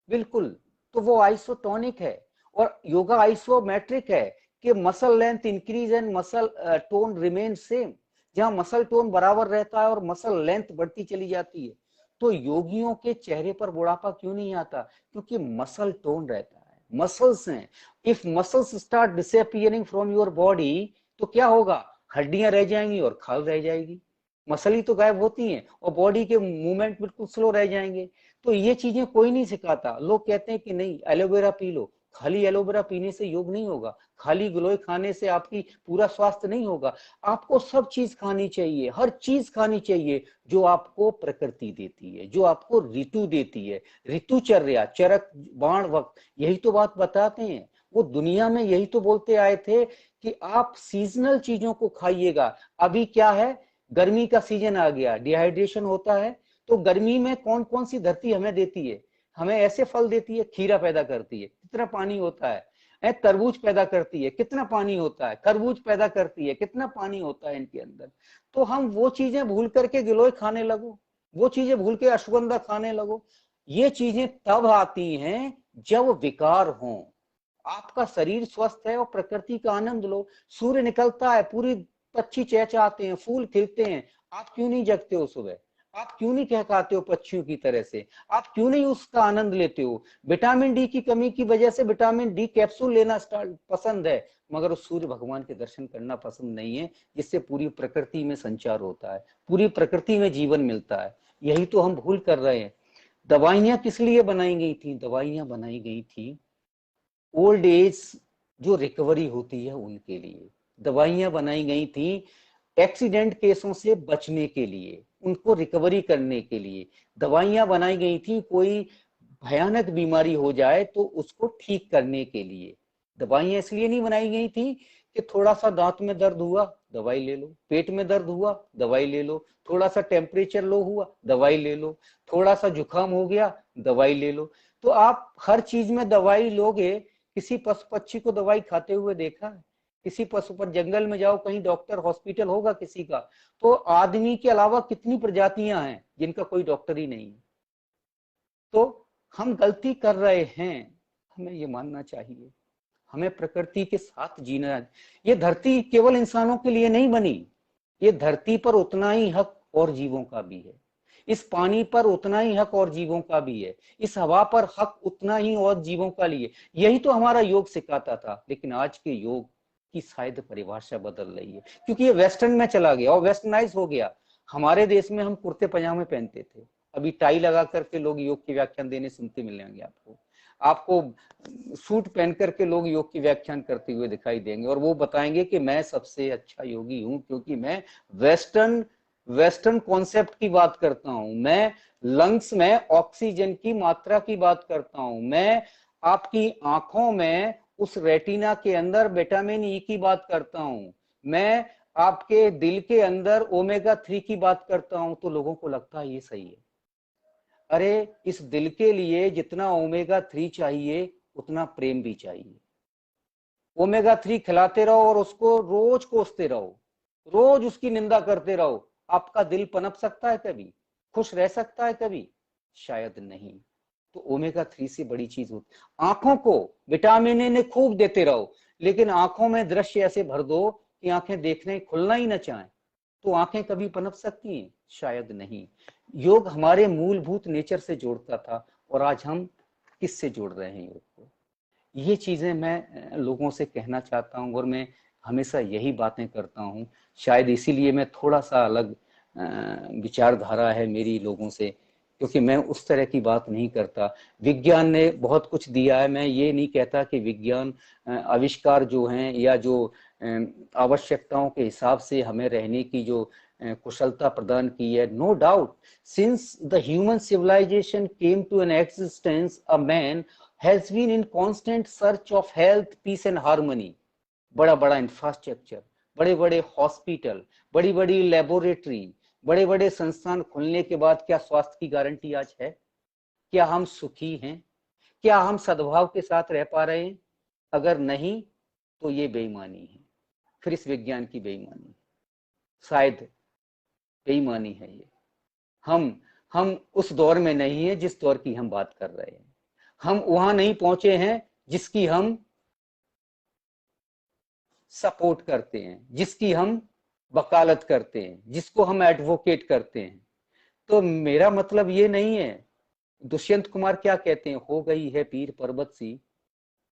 बिल्कुल, तो वो आइसोटोनिक है। और योगा आइसोमेट्रिक है कि muscle length increase and muscle tone remain same, जहां मसल टोन बराबर रहता है और मसल लेंथ बढ़ती चली जाती है। तो योगियों के चेहरे पर बुढ़ापा क्यों नहीं आता? क्योंकि मसल टोन रहता है, मसल्स हैं। If muscles start disappearing from your body, तो क्या होगा? हड्डियां रह जाएंगी और खाल रह जाएगी। मसल ही तो गायब होती हैं और बॉडी के मूवमेंट बिल्कुल स्लो रह जाएंगे। तो ये चीजें कोई नहीं सिखाता। लोग कहते हैं कि नहीं एलोवेरा पी लो। खाली एलोवेरा पीने से योग नहीं होगा, खाली गिलोय खाने से आपकी पूरा स्वास्थ्य नहीं होगा। आपको सब चीज खानी चाहिए, हर चीज खानी चाहिए जो आपको प्रकृति देती है, जो आपको ऋतु देती है। ऋतुचर्या, चरक बाण वक्त, यही तो बात बताते हैं। वो दुनिया में यही तो बोलते आए थे कि आप सीजनल चीजों को खाइएगा। अभी क्या है, गर्मी का सीजन आ गया, डिहाइड्रेशन होता है। तो गर्मी में कौन कौन सी धरती हमें देती है? हमें ऐसे फल देती है, खीरा पैदा करती है, कितना पानी होता है। तरबूज पैदा करती है, कितना पानी होता है। खरबूज पैदा करती है, कितना पानी होता है इनके अंदर। तो हम वो चीजें भूल करके गिलोय खाने लगो, वो चीजें भूल के अश्वगंधा खाने लगो। ये चीजें तब आती हैं जब विकार हो। आपका शरीर स्वस्थ है और प्रकृति का आनंद लो। सूर्य निकलता है, पूरी पक्षी चहचहाते हैं, फूल खिलते हैं, आप क्यों नहीं जगते हो सुबह? आप क्यों नहीं कहकाते हो पक्षियों की तरह से? आप क्यों नहीं उसका आनंद लेते हो? विटामिन डी की कमी की वजह से विटामिन डी कैप्सूल लेना स्टार्ट पसंद है, मगर उस सूर्य भगवान के दर्शन करना पसंद नहीं है, जिससे पूरी प्रकृति में संचार होता है, पूरी प्रकृति में जीवन मिलता है। यही तो हम भूल कर रहे हैं। दवाइयां किस लिए बनाई गई थी? दवाइयां बनाई गई थी ओल्ड एज जो रिकवरी होती है उनके लिए। दवाइयां बनाई गई थी एक्सीडेंट केसों से बचने के लिए, उनको रिकवरी करने के लिए। दवाइयां बनाई गई थी कोई भयानक बीमारी हो जाए तो उसको ठीक करने के लिए। दवाइयां इसलिए नहीं बनाई गई थी कि थोड़ा सा दांत में दर्द हुआ, दवाई ले लो। पेट में दर्द हुआ, दवाई ले लो। थोड़ा सा टेम्परेचर लो हुआ, दवाई ले लो। थोड़ा सा जुकाम हो गया, दवाई ले लो। तो आप हर चीज में दवाई लोगे। किसी पशु पक्षी को दवाई खाते हुए देखा है? किसी पशु पर जंगल में जाओ, कहीं डॉक्टर हॉस्पिटल होगा किसी का? तो आदमी के अलावा कितनी प्रजातियां हैं जिनका कोई डॉक्टर ही नहीं है। तो हम गलती कर रहे हैं, हमें ये मानना चाहिए। हमें प्रकृति के साथ जीना। ये धरती केवल इंसानों के लिए नहीं बनी, ये धरती पर उतना ही हक और जीवों का भी है, इस पानी पर उतना ही हक और जीवों का भी है, इस हवा पर हक उतना ही और जीवों का लिए। यही तो हमारा योग सिखाता था। लेकिन आज के योग की शायद परिभाषा बदल रही है, क्योंकि ये वेस्टर्न में चला गया और वेस्टर्नाइज हो गया। हमारे देश में हम कुर्ते पजामे पहनते थे, अभी टाई लगा करके लोग योग के व्याख्यान देने सुनते मिलेंगे आपको। आपको सूट पहन करके लोग योग की व्याख्यान करते हुए दिखाई देंगे, और वो बताएंगे कि मैं सबसे अच्छा योगी हूं क्योंकि मैं वेस्टर्न वेस्टर्न कॉन्सेप्ट की बात करता हूं, मैं लंग्स में ऑक्सीजन की मात्रा की बात करता हूं, मैं आपकी आंखों में उस रेटिना के अंदर विटामिन ई की बात करता हूं, मैं आपके दिल के अंदर ओमेगा 3 की बात करता हूं। तो लोगों को लगता है ये सही है। अरे इस दिल के लिए जितना ओमेगा 3 चाहिए उतना प्रेम भी चाहिए। ओमेगा 3 खिलाते रहो और उसको रोज कोसते रहो, रोज उसकी निंदा करते रहो, आपका दिल पनप सकता है कभी? खुश रह सकता है कभी? शायद नहीं। तो ओमेगा 3 से बड़ी चीज होती, आंखों को विटामिन ए ने खूब देते रहो, लेकिन आंखों में दृश्य ऐसे भर दो कि आंखें देखने खुलना ही न चाहें, तो आंखें कभी पनप सकती हैं? शायद नहीं। योग हमारे मूलभूत नेचर से जोड़ता था, और आज हम किससे जोड़ रहे हैं योग को? ये चीजें मैं लोगों से कहना चाहता हूँ, और मैं हमेशा यही बातें करता हूँ। शायद इसीलिए मैं थोड़ा सा अलग विचारधारा है मेरी लोगों से, क्योंकि मैं उस तरह की बात नहीं करता। विज्ञान ने बहुत कुछ दिया है, मैं ये नहीं कहता कि विज्ञान आविष्कार जो हैं या जो आवश्यकताओं के हिसाब से हमें रहने की जो कुशलता प्रदान की है, no doubt since the human civilization came to an existence a man has been in constant search of health, peace and harmony। बड़ा बड़ा इंफ्रास्ट्रक्चर, बड़े बड़े हॉस्पिटल, बड़ी बड़ी लेबोरेटरी, बड़े बड़े संस्थान खुलने के बाद क्या स्वास्थ्य की गारंटी आज है? क्या हम सुखी हैं? क्या हम सद्भाव के साथ रह पा रहे हैं? अगर नहीं तो ये बेईमानी है, फिर इस विज्ञान की बेईमानी, शायद बेईमानी है ये। हम उस दौर में नहीं है जिस दौर की हम बात कर रहे हैं, हम वहां नहीं पहुंचे हैं जिसकी हम सपोर्ट करते हैं, जिसकी हम वकालत करते हैं, जिसको हम एडवोकेट करते हैं। तो मेरा मतलब ये नहीं है। दुष्यंत कुमार क्या कहते हैं, हो गई है पीर पर्वत सी,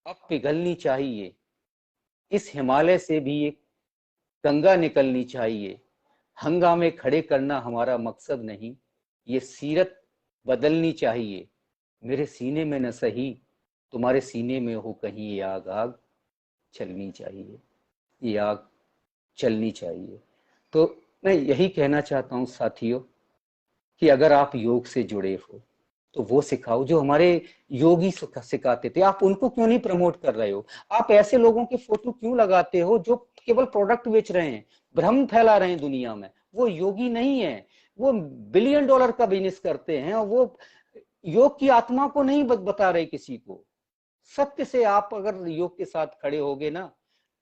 अब पिघलनी चाहिए, इस हिमालय से भी एक गंगा निकलनी चाहिए। हंगामे खड़े करना हमारा मकसद नहीं, ये सीरत बदलनी चाहिए। मेरे सीने में न सही, तुम्हारे सीने में हो कहीं ये आग, आग चलनी चाहिए, ये आग चलनी चाहिए। तो मैं यही कहना चाहता हूँ साथियों, कि अगर आप योग से जुड़े हो तो वो सिखाओ जो हमारे योगी सिखाते थे। आप उनको क्यों नहीं प्रमोट कर रहे हो? आप ऐसे लोगों के फोटो क्यों लगाते हो जो केवल प्रोडक्ट बेच रहे हैं, भ्रम फैला रहे हैं दुनिया में? वो योगी नहीं है, वो बिलियन डॉलर का बिजनेस करते हैं, और वो योग की आत्मा को नहीं बता रहे किसी को। सत्य से आप अगर योग के साथ खड़े होगे ना,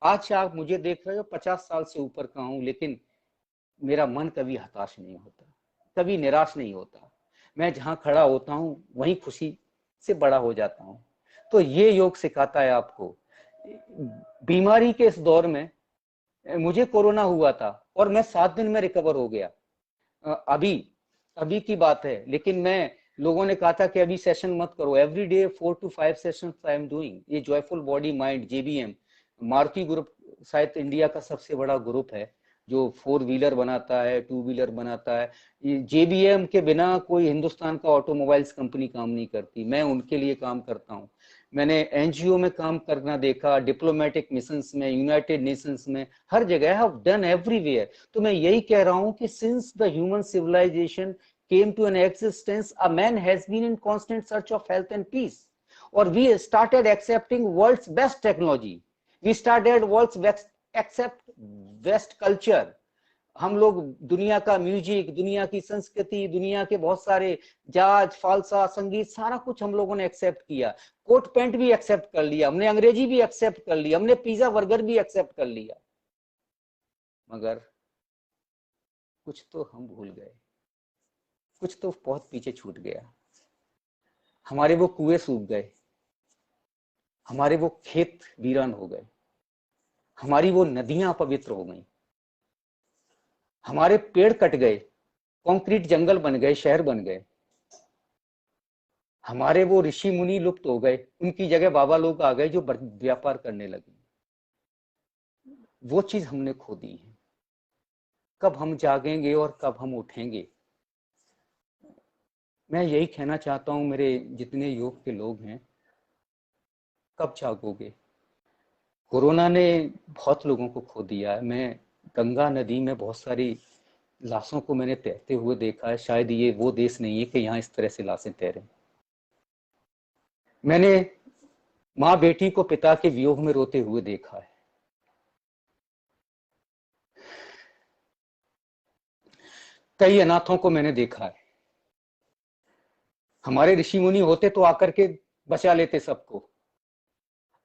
आज आप मुझे देख रहे हो 50 साल से ऊपर का हूं, लेकिन मेरा मन कभी हताश नहीं होता, कभी निराश नहीं होता। मैं जहां खड़ा होता हूं वहीं खुशी से बड़ा हो जाता हूं। तो ये योग सिखाता है आपको। बीमारी के इस दौर में मुझे कोरोना हुआ था और मैं 7 दिन में रिकवर हो गया। अभी अभी की बात है, लेकिन मैं, लोगों ने कहा था कि अभी सेशन मत करो। Every day 4 to 5 session I am doing. ये joyful body mind, JBM, Maruti group शायद इंडिया का सबसे बड़ा ग्रुप है जो 4 व्हीलर बनाता है, 2 व्हीलर बनाता है। ये जेबीएम के बिना कोई हिंदुस्तान का ऑटोमोबाइल्स कंपनी काम नहीं करती। मैं उनके लिए काम करता हूँ। मैंने एनजीओ में काम करना देखा, डिप्लोमेटिक मिशंस में, यूनाइटेड नेशंस में, हर जगह, हैव डन एवरीवेयर। तो मैं यही कह रहा हूं कि since the human civilization came to an existence, a man has been in constant search of health and peace, और we started accepting world's best technology, we started world's best accept west culture. हम लोग दुनिया का music, दुनिया की संस्कृति, दुनिया के बहुत सारे जाज, फालसा, संगीत, सारा कुछ हम लोगों ने एक्सेप्ट किया। कोट पैंट भी एक्सेप्ट कर लिया हमने, अंग्रेजी भी एक्सेप्ट कर लिया हमने, पिज्जा बर्गर भी एक्सेप्ट कर लिया, मगर कुछ तो हम भूल गए, कुछ तो बहुत पीछे छूट गया। हमारे वो कुएं सूख गए, हमारे वो खेत वीरान हो गए, हमारी वो नदियां अपवित्र हो गई, हमारे पेड़ कट गए, कंक्रीट जंगल बन गए, शहर बन गए, हमारे वो ऋषि मुनि लुप्त हो गए, उनकी जगह बाबा लोग आ गए जो व्यापार करने लगे। वो चीज हमने खो दी है। कब हम जागेंगे और कब हम उठेंगे? मैं यही कहना चाहता हूं मेरे जितने योग के लोग हैं, कब जागोगे? कोरोना ने बहुत लोगों को खो दिया है। मैं गंगा नदी में बहुत सारी लाशों को मैंने तैरते हुए देखा है। शायद ये वो देश नहीं है कि यहाँ इस तरह से लाशें तैरें। मैंने माँ बेटी को पिता के वियोग में रोते हुए देखा है। कई अनाथों को मैंने देखा है। हमारे ऋषि मुनि होते तो आकर के बचा लेते सबको।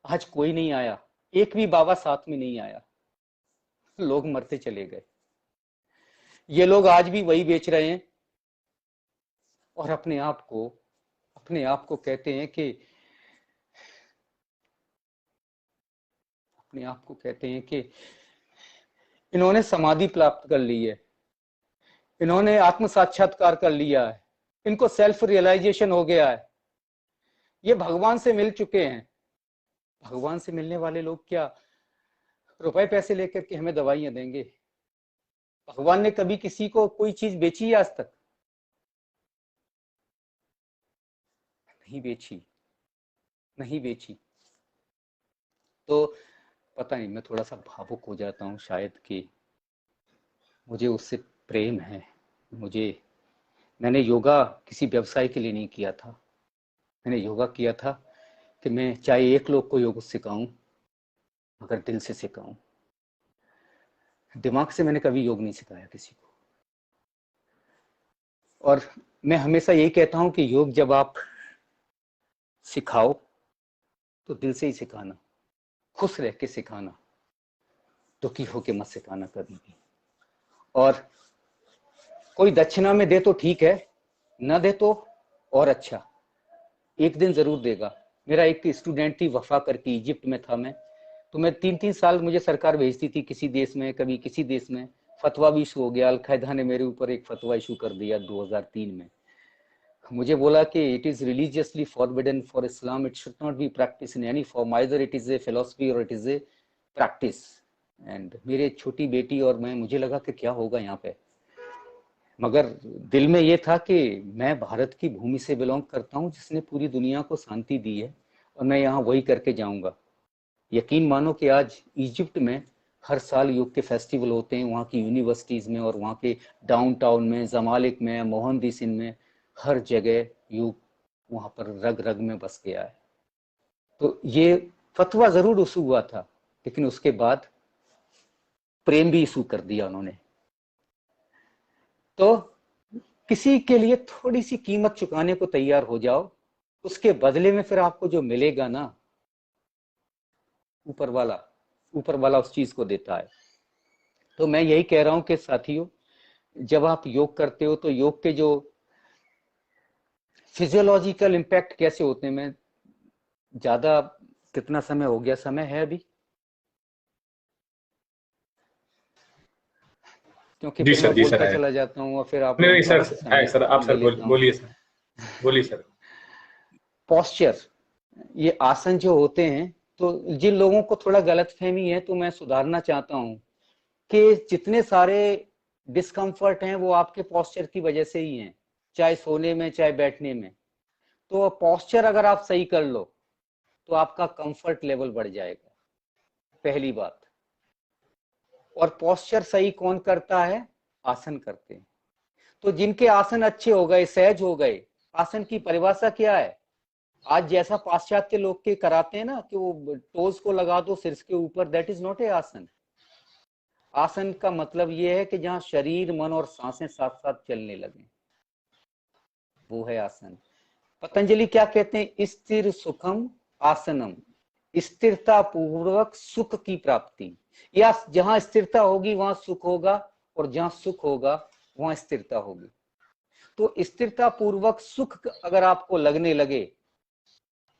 आज कोई नहीं आया, एक भी बाबा साथ में नहीं आया, लोग मरते चले गए। ये लोग आज भी वही बेच रहे हैं और अपने आप को कहते हैं कि इन्होंने समाधि प्राप्त कर ली है, इन्होंने आत्म साक्षात्कार कर लिया है, इनको सेल्फ रियलाइजेशन हो गया है, ये भगवान से मिल चुके हैं। भगवान से मिलने वाले लोग क्या रुपए पैसे लेकर के हमें दवाइयां देंगे? भगवान ने कभी किसी को कोई चीज बेची है आज तक? नहीं बेची, नहीं बेची। तो पता नहीं, मैं थोड़ा सा भावुक हो जाता हूँ शायद कि मुझे उससे प्रेम है। मैंने योगा किसी व्यवसाय के लिए नहीं किया था। मैंने योगा किया था कि मैं चाहे एक लोग को योग सिखाऊं, मगर दिल से सिखाऊं। दिमाग से मैंने कभी योग नहीं सिखाया किसी को। और मैं हमेशा यही कहता हूं कि योग जब आप सिखाओ तो दिल से ही सिखाना, खुश रह के सिखाना, दुखी होके मत सिखाना कभी भी। और कोई दक्षिणा में दे तो ठीक है, ना दे तो और अच्छा, एक दिन जरूर देगा। मेरा एक स्टूडेंट थी, वफा करके, इजिप्ट में था मैं, तो मैं 3-3 साल मुझे सरकार भेजती थी किसी देश में, कभी किसी देश में। फतवा भी इशू हो गया, अलकायदा ने मेरे ऊपर एक फतवा इशू कर दिया 2003 में। मुझे बोला कि it is religiously forbidden for Islam, it should not be practice in any form, either it is a philosophy और it is a practice. And मेरे छोटी बेटी और मैं, मुझे लगा कि क्या होगा यहाँ पे, मगर दिल में ये था कि मैं भारत की भूमि से बिलोंग करता हूँ जिसने पूरी दुनिया को शांति दी है, और मैं यहाँ वही करके जाऊंगा। यकीन मानो कि आज इजिप्ट में हर साल योग के फेस्टिवल होते हैं, वहाँ की यूनिवर्सिटीज में और वहाँ के डाउनटाउन में, जमालिक में, मोहनदिसिन में, हर जगह योग वहाँ पर रग रग में बस गया है। तो ये फतवा जरूर इशू हुआ था, लेकिन उसके बाद प्रेम भी इशू कर दिया उन्होंने। तो किसी के लिए थोड़ी सी कीमत चुकाने को तैयार हो जाओ, उसके बदले में फिर आपको जो मिलेगा ना, ऊपर वाला उस चीज को देता है। तो मैं यही कह रहा हूं कि साथियों, जब आप योग करते हो तो योग के जो फिजियोलॉजिकल इम्पैक्ट कैसे होते हैं, मैं ज्यादा, कितना समय हो गया, समय है अभी? क्योंकि जी फिर सर, मैं जी सर बोलता है। चला जाता हूँ और फिर आप नहीं लोगों नहीं का सर, है समय सर, आप ले सर लेता हूँ। बोलिए सर, बोलिए सर। पोस्चर, ये आसन जो होते हैं, तो जिन लोगों को थोड़ा गलतफहमी है तो मैं सुधारना चाहता हूँ कि जितने सारे डिस्कम्फर्ट हैं वो आपके पोस्चर की वजह से ही हैं, चाहे सोने में चाहे बैठने में। तो पोस्चर अगर आप सही कर लो तो आपका कंफर्ट लेवल बढ़ जाएगा, पहली बात। और पोस्चर सही कौन करता है? आसन करते हैं। तो जिनके आसन अच्छे हो गए, सहज हो गए, आसन की परिभाषा क्या है? आज जैसा पाश्चात्य लोग के कराते हैं ना कि वो टोज को लगा दो सिर के ऊपर, दैट इज नॉट ए आसन। आसन का मतलब ये है कि जहां शरीर, मन और सांसें साथ साथ चलने लगे, वो है आसन। पतंजलि क्या कहते हैं? स्थिर सुखम आसनम, स्थिरता पूर्वक सुख की प्राप्ति। या जहां स्थिरता होगी वहां सुख होगा, और जहां सुख होगा वहां स्थिरता होगी। तो स्थिरता पूर्वक सुख अगर आपको लगने लगे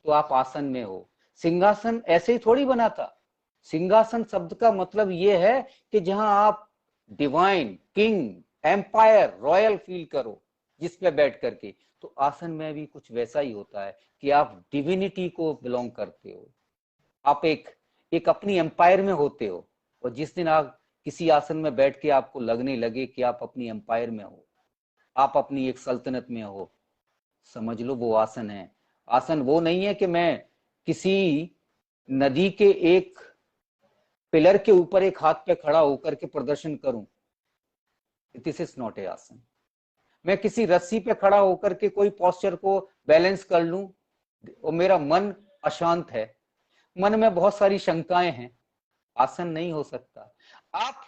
तो आप आसन में हो। सिंहासन ऐसे ही थोड़ी बना था। सिंहासन शब्द का मतलब यह है कि जहां आप divine, king, empire, royal feel करो जिस पे बैठ करके। तो आसन में भी कुछ वैसा ही होता है कि आप डिविनिटी को बिलोंग करते हो, आप एक अपनी एम्पायर में होते हो। और जिस दिन आप किसी आसन में बैठ के आपको लगने लगे कि आप अपनी एम्पायर में हो, आप अपनी एक सल्तनत में हो, समझ लो वो आसन है। आसन वो नहीं है कि मैं किसी नदी के एक पिलर के ऊपर एक हाथ पे खड़ा होकर के प्रदर्शन करूं, दिस इज नॉट ए आसन। मैं किसी रस्सी पे खड़ा होकर के कोई पोस्चर को बैलेंस कर लूं और मेरा मन अशांत है, मन में बहुत सारी शंकाएं हैं, आसन नहीं हो सकता। आप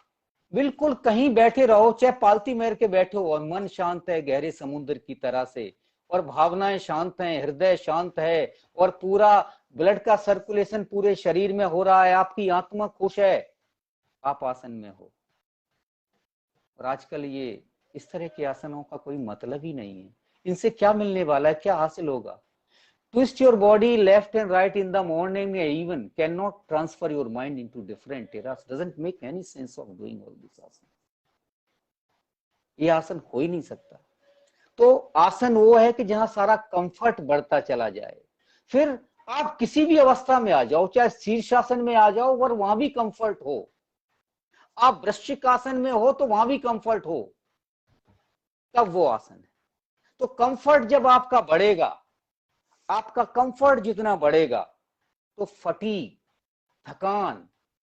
बिल्कुल कहीं बैठे रहो, चाहे पालती मेर के बैठे हो, और मन शांत है गहरे समुद्र की तरह से, और भावनाएं शांत हैं, हृदय शांत है, और पूरा ब्लड का सर्कुलेशन पूरे शरीर में हो रहा है, आपकी आत्मा खुश है, आप आसन में हो। और आजकल ये इस तरह के आसनों का कोई मतलब ही नहीं है। इनसे क्या मिलने वाला है, क्या हासिल होगा? Twist your body left and right in the morning even cannot transfer your mind into different eras. Doesn't make any sense of doing all this आसन। ये आसन हो ही नहीं सकता। तो आसन वो है कि जहां सारा कंफर्ट बढ़ता चला जाए। फिर आप किसी भी अवस्था में आ जाओ, चाहे शीर्षासन में आ जाओ और वहां भी कंफर्ट हो, आप वृश्चिक आसन में हो तो वहां भी कंफर्ट हो, तब वो आसन है। तो कंफर्ट जब आपका बढ़ेगा, आपका कंफर्ट जितना बढ़ेगा तो फटीग, थकान,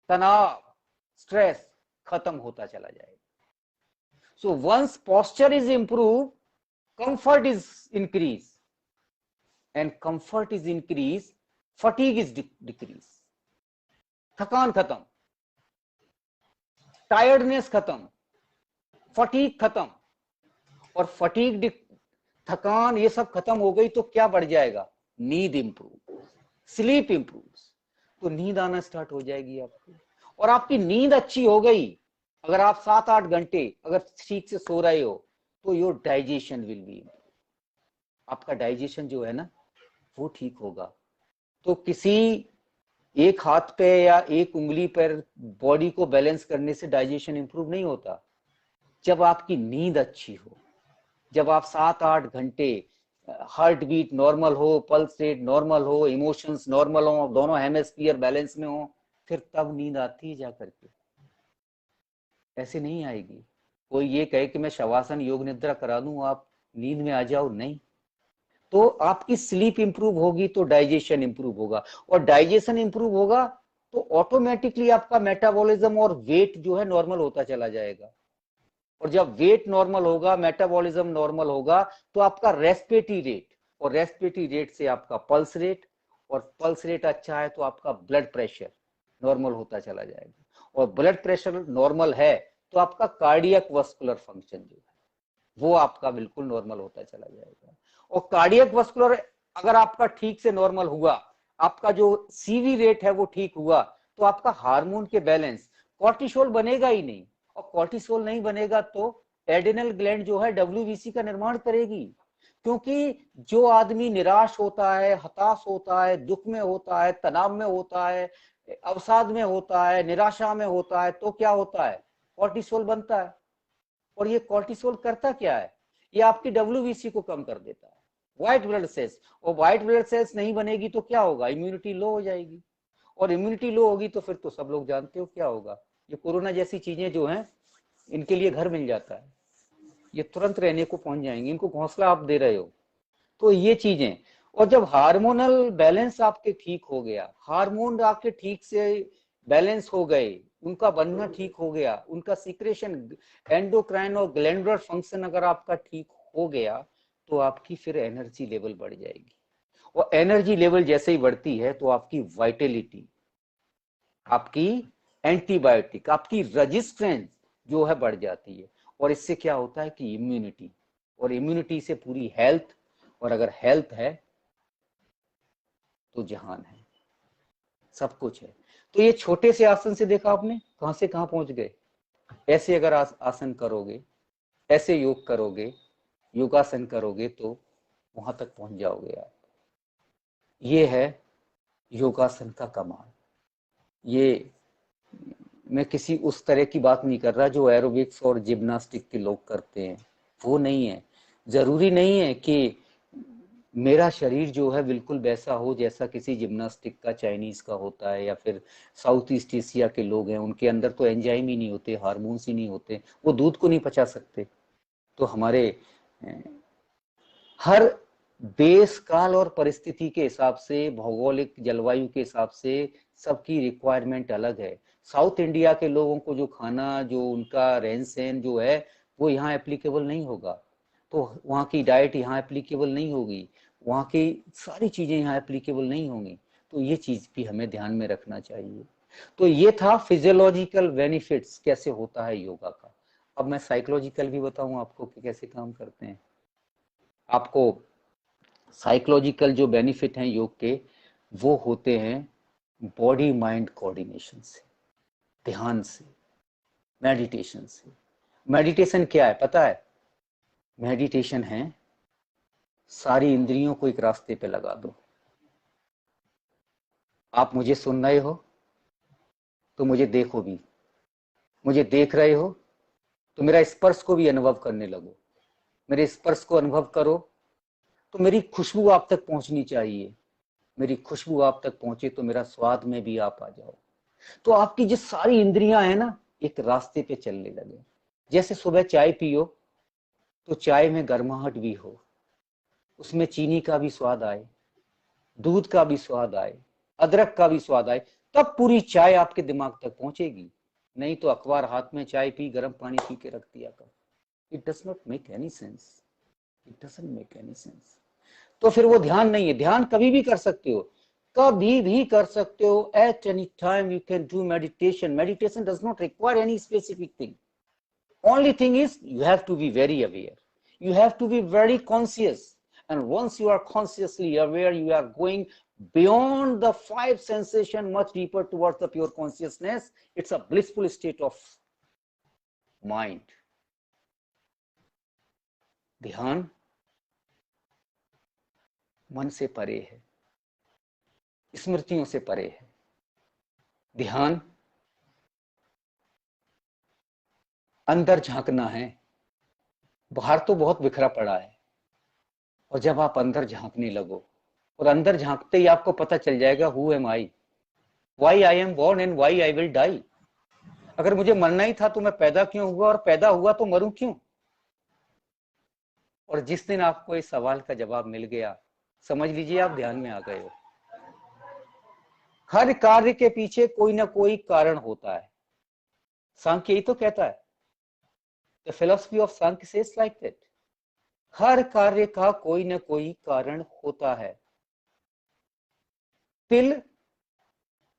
तनाव, स्ट्रेस खत्म होता चला जाएगा। So once posture is improved, comfort is increased, and comfort is increased, fatigue is decreased। थकान खत्म, टायर्डनेस खत्म, फटीग खत्म, और फटीग, थकान, ये सब खत्म हो गई तो क्या बढ़ जाएगा? नींद इंप्रूव, स्लीप इंप्रूव। तो नींद आना स्टार्ट हो जाएगी आपको, और आपकी नींद अच्छी हो गई, अगर आप 7-8 घंटे अगर ठीक से सो रहे हो तो योर डाइजेशन विल बी, आपका डाइजेशन जो है ना वो ठीक होगा। तो किसी एक हाथ पे या एक उंगली पर बॉडी को बैलेंस करने से डाइजेशन इंप्रूव नहीं होता। जब आपकी नींद अच्छी हो, जब आप 7-8 घंटे हार्ट बीट नॉर्मल हो, पल्स रेट नॉर्मल हो, इमोशंस नॉर्मल हो, दोनों हेमिस्फीयर बैलेंस में हो, फिर तब नींद आती है जाकर के, ऐसे नहीं आएगी। कोई ये कहे कि मैं शवासन योग निद्रा करा दूं आप नींद में आ जाओ, नहीं। तो आपकी स्लीप इंप्रूव होगी तो डाइजेशन इंप्रूव होगा, और डाइजेशन इंप्रूव होगा तो ऑटोमेटिकली आपका मेटाबॉलिज्म और वेट जो है नॉर्मल होता चला जाएगा। और जब वेट नॉर्मल होगा, मेटाबॉलिज्म नॉर्मल होगा, तो आपका रेस्पिरेटरी रेट, और रेस्पिरेटरी रेट से आपका पल्स रेट, और पल्स रेट अच्छा है तो आपका ब्लड प्रेशर नॉर्मल होता चला जाएगा, और ब्लड प्रेशर नॉर्मल है तो आपका कार्डियक वस्कुलर फंक्शन जो है वो आपका बिल्कुल नॉर्मल होता चला जाएगा। और कार्डियक वस्कुलर अगर आपका ठीक से नॉर्मल हुआ, आपका जो सीवी रेट है वो ठीक हुआ, तो आपका हार्मोन के बैलेंस, कॉर्टिसोल बनेगा ही नहीं, और कॉर्टिसोल नहीं बनेगा तो एड्रिनल ग्लैंड जो है डब्ल्यूबीसी का निर्माण करेगी। क्योंकि जो आदमी निराश होता है, हताश होता है, दुख में होता है, तनाव में होता है, अवसाद में होता है, निराशा में होता है, तो क्या होता है? कॉर्टिसोल बनता है। और ये कॉर्टिसोल करता क्या है? ये आपकी डब्ल्यूबीसी को कम कर देता है, व्हाइट ब्लड सेल्स, और व्हाइट ब्लड सेल्स नहीं बनेगी तो क्या होगा? इम्यूनिटी लो हो जाएगी, और इम्यूनिटी लो होगी तो फिर तो सब लोग जानते हो क्या होगा, ये कोरोना जैसी चीजें जो हैं इनके लिए घर मिल जाता है, ये तुरंत रहने को पहुंच जाएंगे, इनको हौसला आप दे रहे हो। तो ये चीजें, और जब हार्मोनल बैलेंस आपके ठीक हो गया, हार्मोन आपके ठीक से बैलेंस हो गए, उनका बनना ठीक हो गया, उनका सीक्रेशन, एंडोक्राइन और ग्लैंडुलर फंक्शन अगर आपका ठीक हो गया, तो आपकी फिर एनर्जी लेवल बढ़ जाएगी, और एनर्जी लेवल जैसे ही बढ़ती है तो आपकी वाइटलिटी, आपकी एंटीबायोटिक, आपकी रेजिस्टेंस जो है बढ़ जाती है, और इससे क्या होता है कि इम्यूनिटी, और इम्यूनिटी से पूरी हेल्थ, और अगर हेल्थ है तो जहान है, सब कुछ है। तो ये छोटे से आसन से देखा आपने कहां से कहां पहुंच गए। ऐसे अगर आसन करोगे, ऐसे योग करोगे, योगासन करोगे तो वहां तक पहुंच जाओगे आप। ये है योगासन का कमाल। ये मैं किसी उस तरह की बात नहीं कर रहा जो एरोबिक्स और जिम्नास्टिक के लोग करते हैं, वो नहीं है। जरूरी नहीं है कि मेरा शरीर जो है बिल्कुल वैसा हो जैसा किसी जिम्नास्टिक का, चाइनीज का होता है, या फिर साउथ ईस्ट एशिया के लोग हैं, उनके अंदर तो एंजाइम ही नहीं होते, हार्मोन्स ही नहीं होते, वो दूध को नहीं पचा सकते। तो हमारे हर देश काल और परिस्थिति के हिसाब से, भौगोलिक जलवायु के हिसाब से सबकी रिक्वायरमेंट अलग है। साउथ इंडिया के लोगों को जो खाना, जो उनका रहन सहन जो है, वो यहाँ एप्लीकेबल नहीं होगा, तो वहाँ की डाइट यहाँ एप्लीकेबल नहीं होगी, वहाँ की सारी चीजें यहाँ एप्लीकेबल नहीं होंगी। तो ये चीज भी हमें ध्यान में रखना चाहिए। तो ये था फिजियोलॉजिकल बेनिफिट्स कैसे होता है योगा का। अब मैं साइकोलॉजिकल भी बताऊं आपको कि कैसे काम करते हैं। आपको साइकोलॉजिकल जो बेनिफिट हैं योग के, वो होते हैं बॉडी माइंड कोऑर्डिनेशन से, ध्यान से, मेडिटेशन से। मेडिटेशन क्या है पता है? मेडिटेशन है सारी इंद्रियों को एक रास्ते पे लगा दो। आप मुझे सुन रहे हो तो मुझे देखो भी, मुझे देख रहे हो तो मेरा स्पर्श को भी अनुभव करने लगो, मेरे स्पर्श को अनुभव करो तो मेरी खुशबू आप तक पहुंचनी चाहिए, मेरी खुशबू आप तक पहुंचे तो मेरा स्वाद में भी आप आ जाओ। तो आपकी जो सारी इंद्रियां हैं ना, एक रास्ते पे चलने लगे। जैसे सुबह चाय पियो तो चाय में गर्माहट भी हो, उसमें चीनी का भी स्वाद आए, दूध का भी स्वाद आए, अदरक का भी स्वाद आए, तब पूरी चाय आपके दिमाग तक पहुंचेगी। नहीं तो अखबार हाथ में चाय पी, गर्म पानी पी के रख दिया कर। It does not make any sense, it doesn't make any sense. तो फिर वो ध्यान नहीं है। ध्यान कभी भी कर सकते हो, कभी भी कर सकते हो, at any time you can do meditation. Meditation does not require any specific thing. Only thing is you have to be very aware, you have to be very conscious, and once you are consciously aware, you are going beyond the five sensation, much deeper towards the pure consciousness. It's a blissful state of mind. ध्यान मन से परे है, स्मृतियों से परे है। ध्यान अंदर झांकना है। बाहर तो बहुत बिखरा पड़ा है, और जब आप अंदर झांकने लगो, और अंदर झांकते ही आपको पता चल जाएगा who am I, why I am born and why I will die. अगर मुझे मरना ही था तो मैं पैदा क्यों हुआ, और पैदा हुआ तो मरूं क्यों। और जिस दिन आपको इस सवाल का जवाब मिल गया, समझ लीजिए आप ध्यान में आ गए हो। हर कार्य के पीछे कोई ना कोई कारण होता है। सांख्य यही तो कहता है, the philosophy of Sankhya says like that, हर कार्य का कोई ना कोई कारण होता है। तिल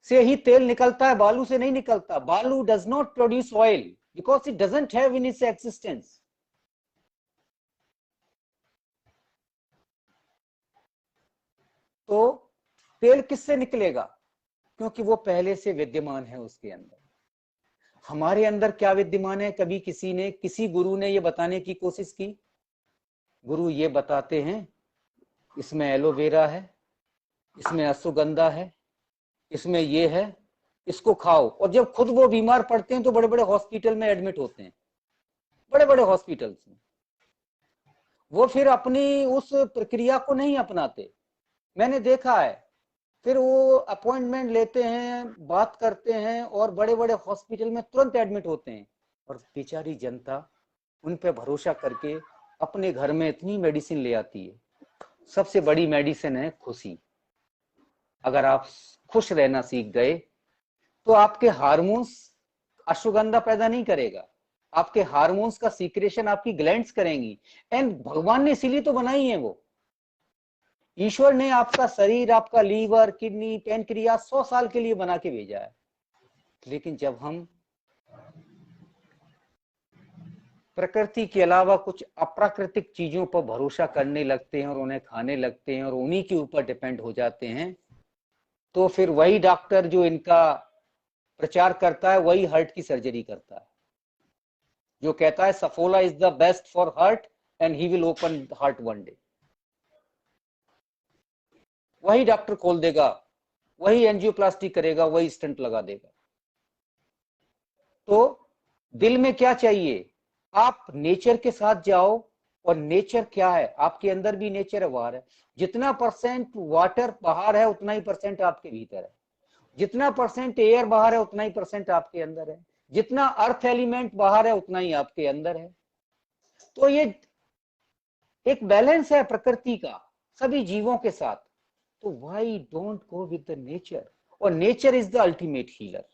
से ही तेल निकलता है, बालू से नहीं निकलता। बालू does not produce oil because it doesn't have in its existence. तो तेल किससे निकलेगा? क्योंकि वो पहले से विद्यमान है उसके अंदर। हमारे अंदर क्या विद्यमान है? कभी किसी ने, किसी गुरु ने ये बताने की कोशिश की? गुरु ये बताते हैं इसमें एलोवेरा है, इसमें अश्वगंधा है, इसमें ये है, इसको खाओ। और जब खुद वो बीमार पड़ते हैं तो बड़े बड़े हॉस्पिटल में एडमिट होते हैं, बड़े बड़े हॉस्पिटल्स में। वो फिर अपनी उस प्रक्रिया को नहीं अपनाते, मैंने देखा है। फिर वो अपॉइंटमेंट लेते हैं, बात करते हैं, और बड़े बड़े हॉस्पिटल में तुरंत एडमिट होते हैं। और बेचारी जनता उन पे भरोसा करके अपने घर में इतनी मेडिसिन ले आती है। सबसे बड़ी मेडिसिन है खुशी। अगर आप खुश रहना सीख गए तो आपके हार्मोन्स अश्वगंधा पैदा नहीं करेगा, आपके हार्मोन्स का सीक्रेशन आपकी ग्लैंड्स करेंगी। एंड भगवान ने इसीलिए तो बनाई है वो। ईश्वर ने आपका शरीर, आपका लीवर, किडनी, पैनक्रियास 100 साल के लिए बना के भेजा है। लेकिन जब हम प्रकृति के अलावा कुछ अप्राकृतिक चीजों पर भरोसा करने लगते हैं और उन्हें खाने लगते हैं और उन्हीं के ऊपर डिपेंड हो जाते हैं, तो फिर वही डॉक्टर जो इनका प्रचार करता है वही हार्ट की सर्जरी करता है, जो कहता है Saffola is the best for heart, and he will open the heart one day. वही डॉक्टर खोल देगा, वही एंजियोप्लास्टी करेगा, वही स्टंट लगा देगा। तो दिल में क्या चाहिए? आप नेचर के साथ जाओ, और नेचर क्या है? आपके अंदर भी नेचर है, बाहर है। जितना परसेंट वाटर बाहर है उतना ही परसेंट आपके भीतर है, जितना परसेंट एयर बाहर है उतना ही परसेंट आपके अंदर है, जितना अर्थ एलिमेंट बाहर है उतना ही आपके अंदर है। तो ये एक बैलेंस है प्रकृति का सभी जीवों के साथ। तो why don't go with the nature? और nature is the ultimate healer,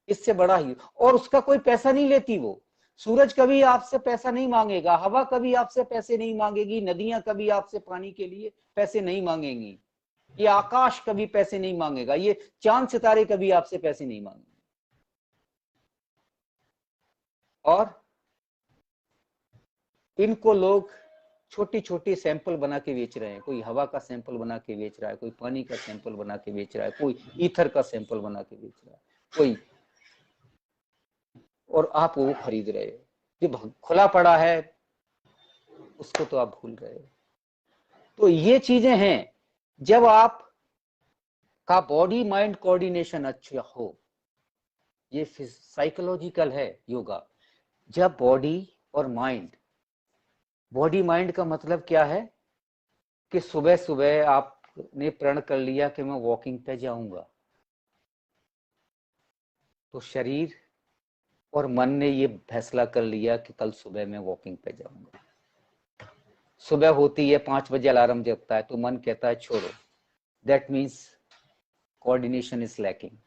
इससे बड़ा ही। और उसका कोई पैसा नहीं लेती वो। सूरज कभी आपसे पैसा नहीं मांगेगा, हवा कभी आपसे पैसे नहीं मांगेगी, नदियां कभी आपसे पानी के लिए पैसे नहीं मांगेंगी, ये आकाश कभी पैसे नहीं मांगेगा, ये चांद सितारे कभी आपसे पैसे नहीं मांगेंगे। और इनको लोग छोटी छोटी सैंपल बना के बेच रहे हैं। कोई हवा का सैंपल बना के बेच रहा है, कोई पानी का सैंपल बना के बेच रहा है, कोई ईथर का सैंपल बना के बेच रहा है, कोई, और आप वो खरीद रहे हो। जो खुला पड़ा है उसको तो आप भूल रहे हो। तो ये चीजें हैं। जब आप का बॉडी माइंड कोऑर्डिनेशन अच्छा हो, ये साइकोलॉजिकल है योगा। जब बॉडी और माइंड, बॉडी माइंड का मतलब क्या है कि सुबह सुबह आपने प्रण कर लिया कि मैं वॉकिंग पे जाऊंगा, तो शरीर और मन ने ये फैसला कर लिया कि कल सुबह मैं वॉकिंग पे जाऊंगा। सुबह होती है, 5 बजे अलार्म जगता है, तो मन कहता है छोड़ो, that means coordination is lacking.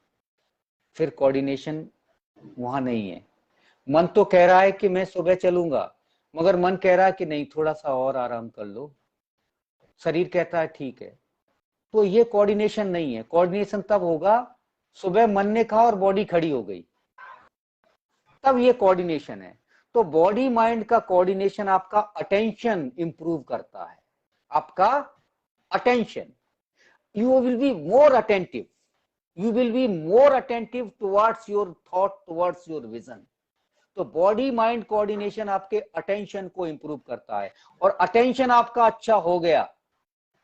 फिर कोऑर्डिनेशन वहां नहीं है। मन तो कह रहा है कि मैं सुबह चलूंगा, मगर मन कह रहा है कि नहीं, थोड़ा सा और आराम कर लो। शरीर कहता है ठीक है। तो ये कोऑर्डिनेशन नहीं है। कोऑर्डिनेशन तब होगा सुबह मन ने कहा और बॉडी खड़ी हो गई, तब ये कोऑर्डिनेशन है। तो बॉडी माइंड का कोऑर्डिनेशन आपका अटेंशन इंप्रूव करता है। आपका attention, you will be more attentive, you will be more attentive towards your thought, towards your vision. तो बॉडी माइंड कोऑर्डिनेशन आपके अटेंशन को इंप्रूव करता है, और अटेंशन आपका अच्छा हो गया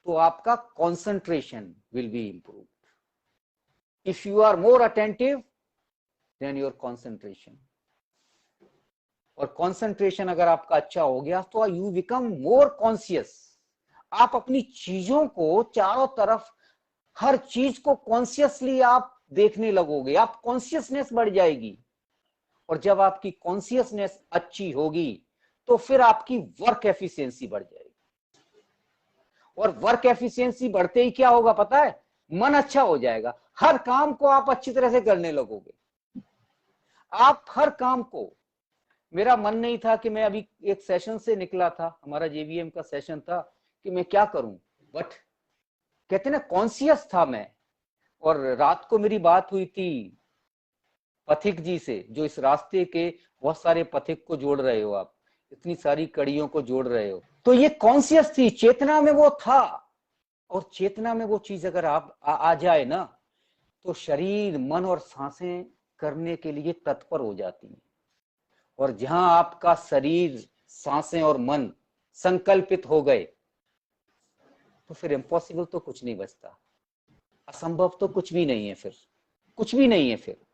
तो आपका concentration will be improved. If you are more attentive then your concentration, और कंसंट्रेशन अगर आपका अच्छा हो गया तो यू बिकम मोर कॉन्शियस। आप अपनी चीजों को चारों तरफ, हर चीज को कॉन्शियसली आप देखने लगोगे, आप कॉन्शियसनेस बढ़ जाएगी। और जब आपकी कॉन्शियसनेस अच्छी होगी तो फिर आपकी वर्क एफिशिएंसी बढ़ जाएगी। और वर्क एफिशिएंसी बढ़ते ही क्या होगा पता है? मन अच्छा हो जाएगा, हर काम को आप अच्छी तरह से करने लगोगे। आप हर काम को, मेरा मन नहीं था कि मैं अभी एक सेशन से निकला था, हमारा जेवीएम का सेशन था, कि मैं क्या करूं, बट कहते ना कॉन्शियस था मैं। और रात को मेरी बात हुई थी पथिक जी से, जो इस रास्ते के बहुत सारे पथिक को जोड़ रहे हो, आप इतनी सारी कड़ियों को जोड़ रहे हो। तो ये कॉन्शियस थी, चेतना में वो था। और चेतना में वो चीज अगर आप आ जाए ना, तो शरीर, मन और सांसें करने के लिए तत्पर हो जाती है। और जहां आपका शरीर, सांसें और मन संकल्पित हो गए, तो फिर इम्पॉसिबल तो कुछ नहीं बचता, असंभव तो कुछ भी नहीं है, फिर कुछ भी नहीं है। फिर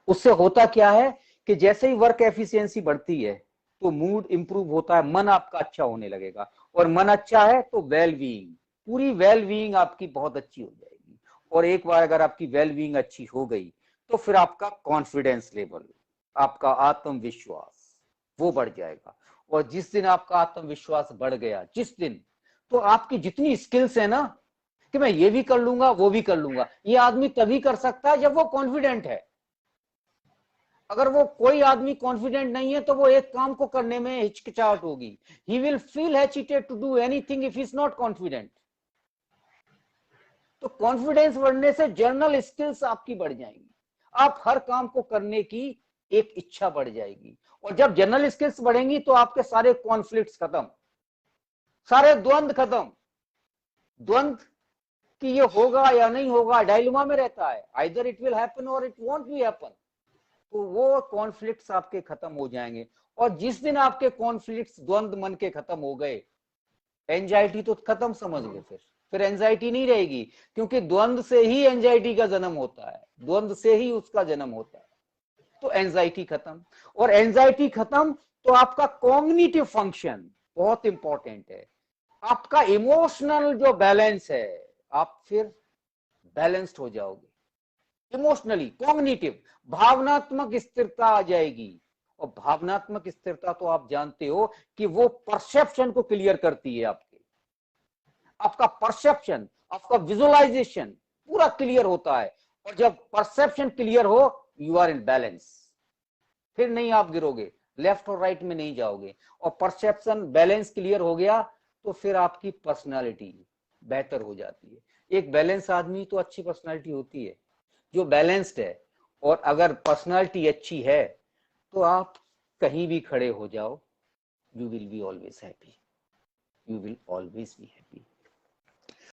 उससे होता क्या है कि जैसे ही वर्क एफिशिएंसी बढ़ती है तो मूड इंप्रूव होता है, मन आपका अच्छा होने लगेगा। और मन अच्छा है तो वेल बीइंग, पूरी वेल बीइंग आपकी बहुत अच्छी हो जाएगी। और एक बार अगर आपकी वेल बीइंग अच्छी हो गई तो फिर आपका कॉन्फिडेंस लेवल, आपका आत्मविश्वास वो बढ़ जाएगा। और जिस दिन आपका आत्मविश्वास बढ़ गया, जिस दिन, तो आपकी जितनी स्किल्स है ना कि मैं ये भी कर लूंगा वो भी कर लूंगा, ये आदमी तभी कर सकता है जब वो कॉन्फिडेंट है। अगर वो कोई आदमी कॉन्फिडेंट नहीं है तो वो एक काम को करने में हिचकिचाहट होगी। He will feel hesitate to do anything if he is not confident. तो कॉन्फिडेंस बढ़ने से जर्नल स्किल्स आपकी बढ़ जाएंगी, आप हर काम को करने की एक इच्छा बढ़ जाएगी। और जब जर्नल स्किल्स बढ़ेंगी तो आपके सारे कॉन्फ्लिक्ट्स खत्म, सारे द्वंद्व खत्म। द्वंद्व कि ये होगा या नहीं होगा, डायलेमा में रहता है, आइदर इट विल हैपन और इट वोंट बी हैपन। तो वो कॉन्फ्लिक्ट्स आपके खत्म हो जाएंगे। और जिस दिन आपके कॉन्फ्लिक्ट्स द्वंद्व मन के खत्म हो गए, एंजाइटी तो खत्म समझ गए, फिर एंजाइटी नहीं रहेगी, क्योंकि द्वंद्व से ही एंजाइटी का जन्म होता है, द्वंद्व से ही उसका जन्म होता है। तो एंजाइटी खत्म, और एंजाइटी खत्म तो आपका कॉग्निटिव फंक्शन बहुत इंपॉर्टेंट है, आपका इमोशनल जो बैलेंस है, आप फिर बैलेंस्ड हो जाओगे इमोशनली, कॉग्निटिव, भावनात्मक स्थिरता आ जाएगी। और भावनात्मक स्थिरता तो आप जानते हो कि वो परसेप्शन को क्लियर करती है, आपका परसेप्शन, आपका विजुअलाइजेशन पूरा क्लियर होता है। और जब परसेप्शन क्लियर हो, यू आर इन बैलेंस, फिर नहीं आप गिरोगे, लेफ्ट और राइट में नहीं जाओगे। और परसेप्शन बैलेंस क्लियर हो गया तो फिर आपकी पर्सनालिटी बेहतर हो जाती है। एक बैलेंस आदमी तो अच्छी पर्सनालिटी होती है, जो बैलेंस्ड है। और अगर पर्सनालिटी अच्छी है तो आप कहीं भी खड़े हो जाओ, you will be always happy, you will always be happy.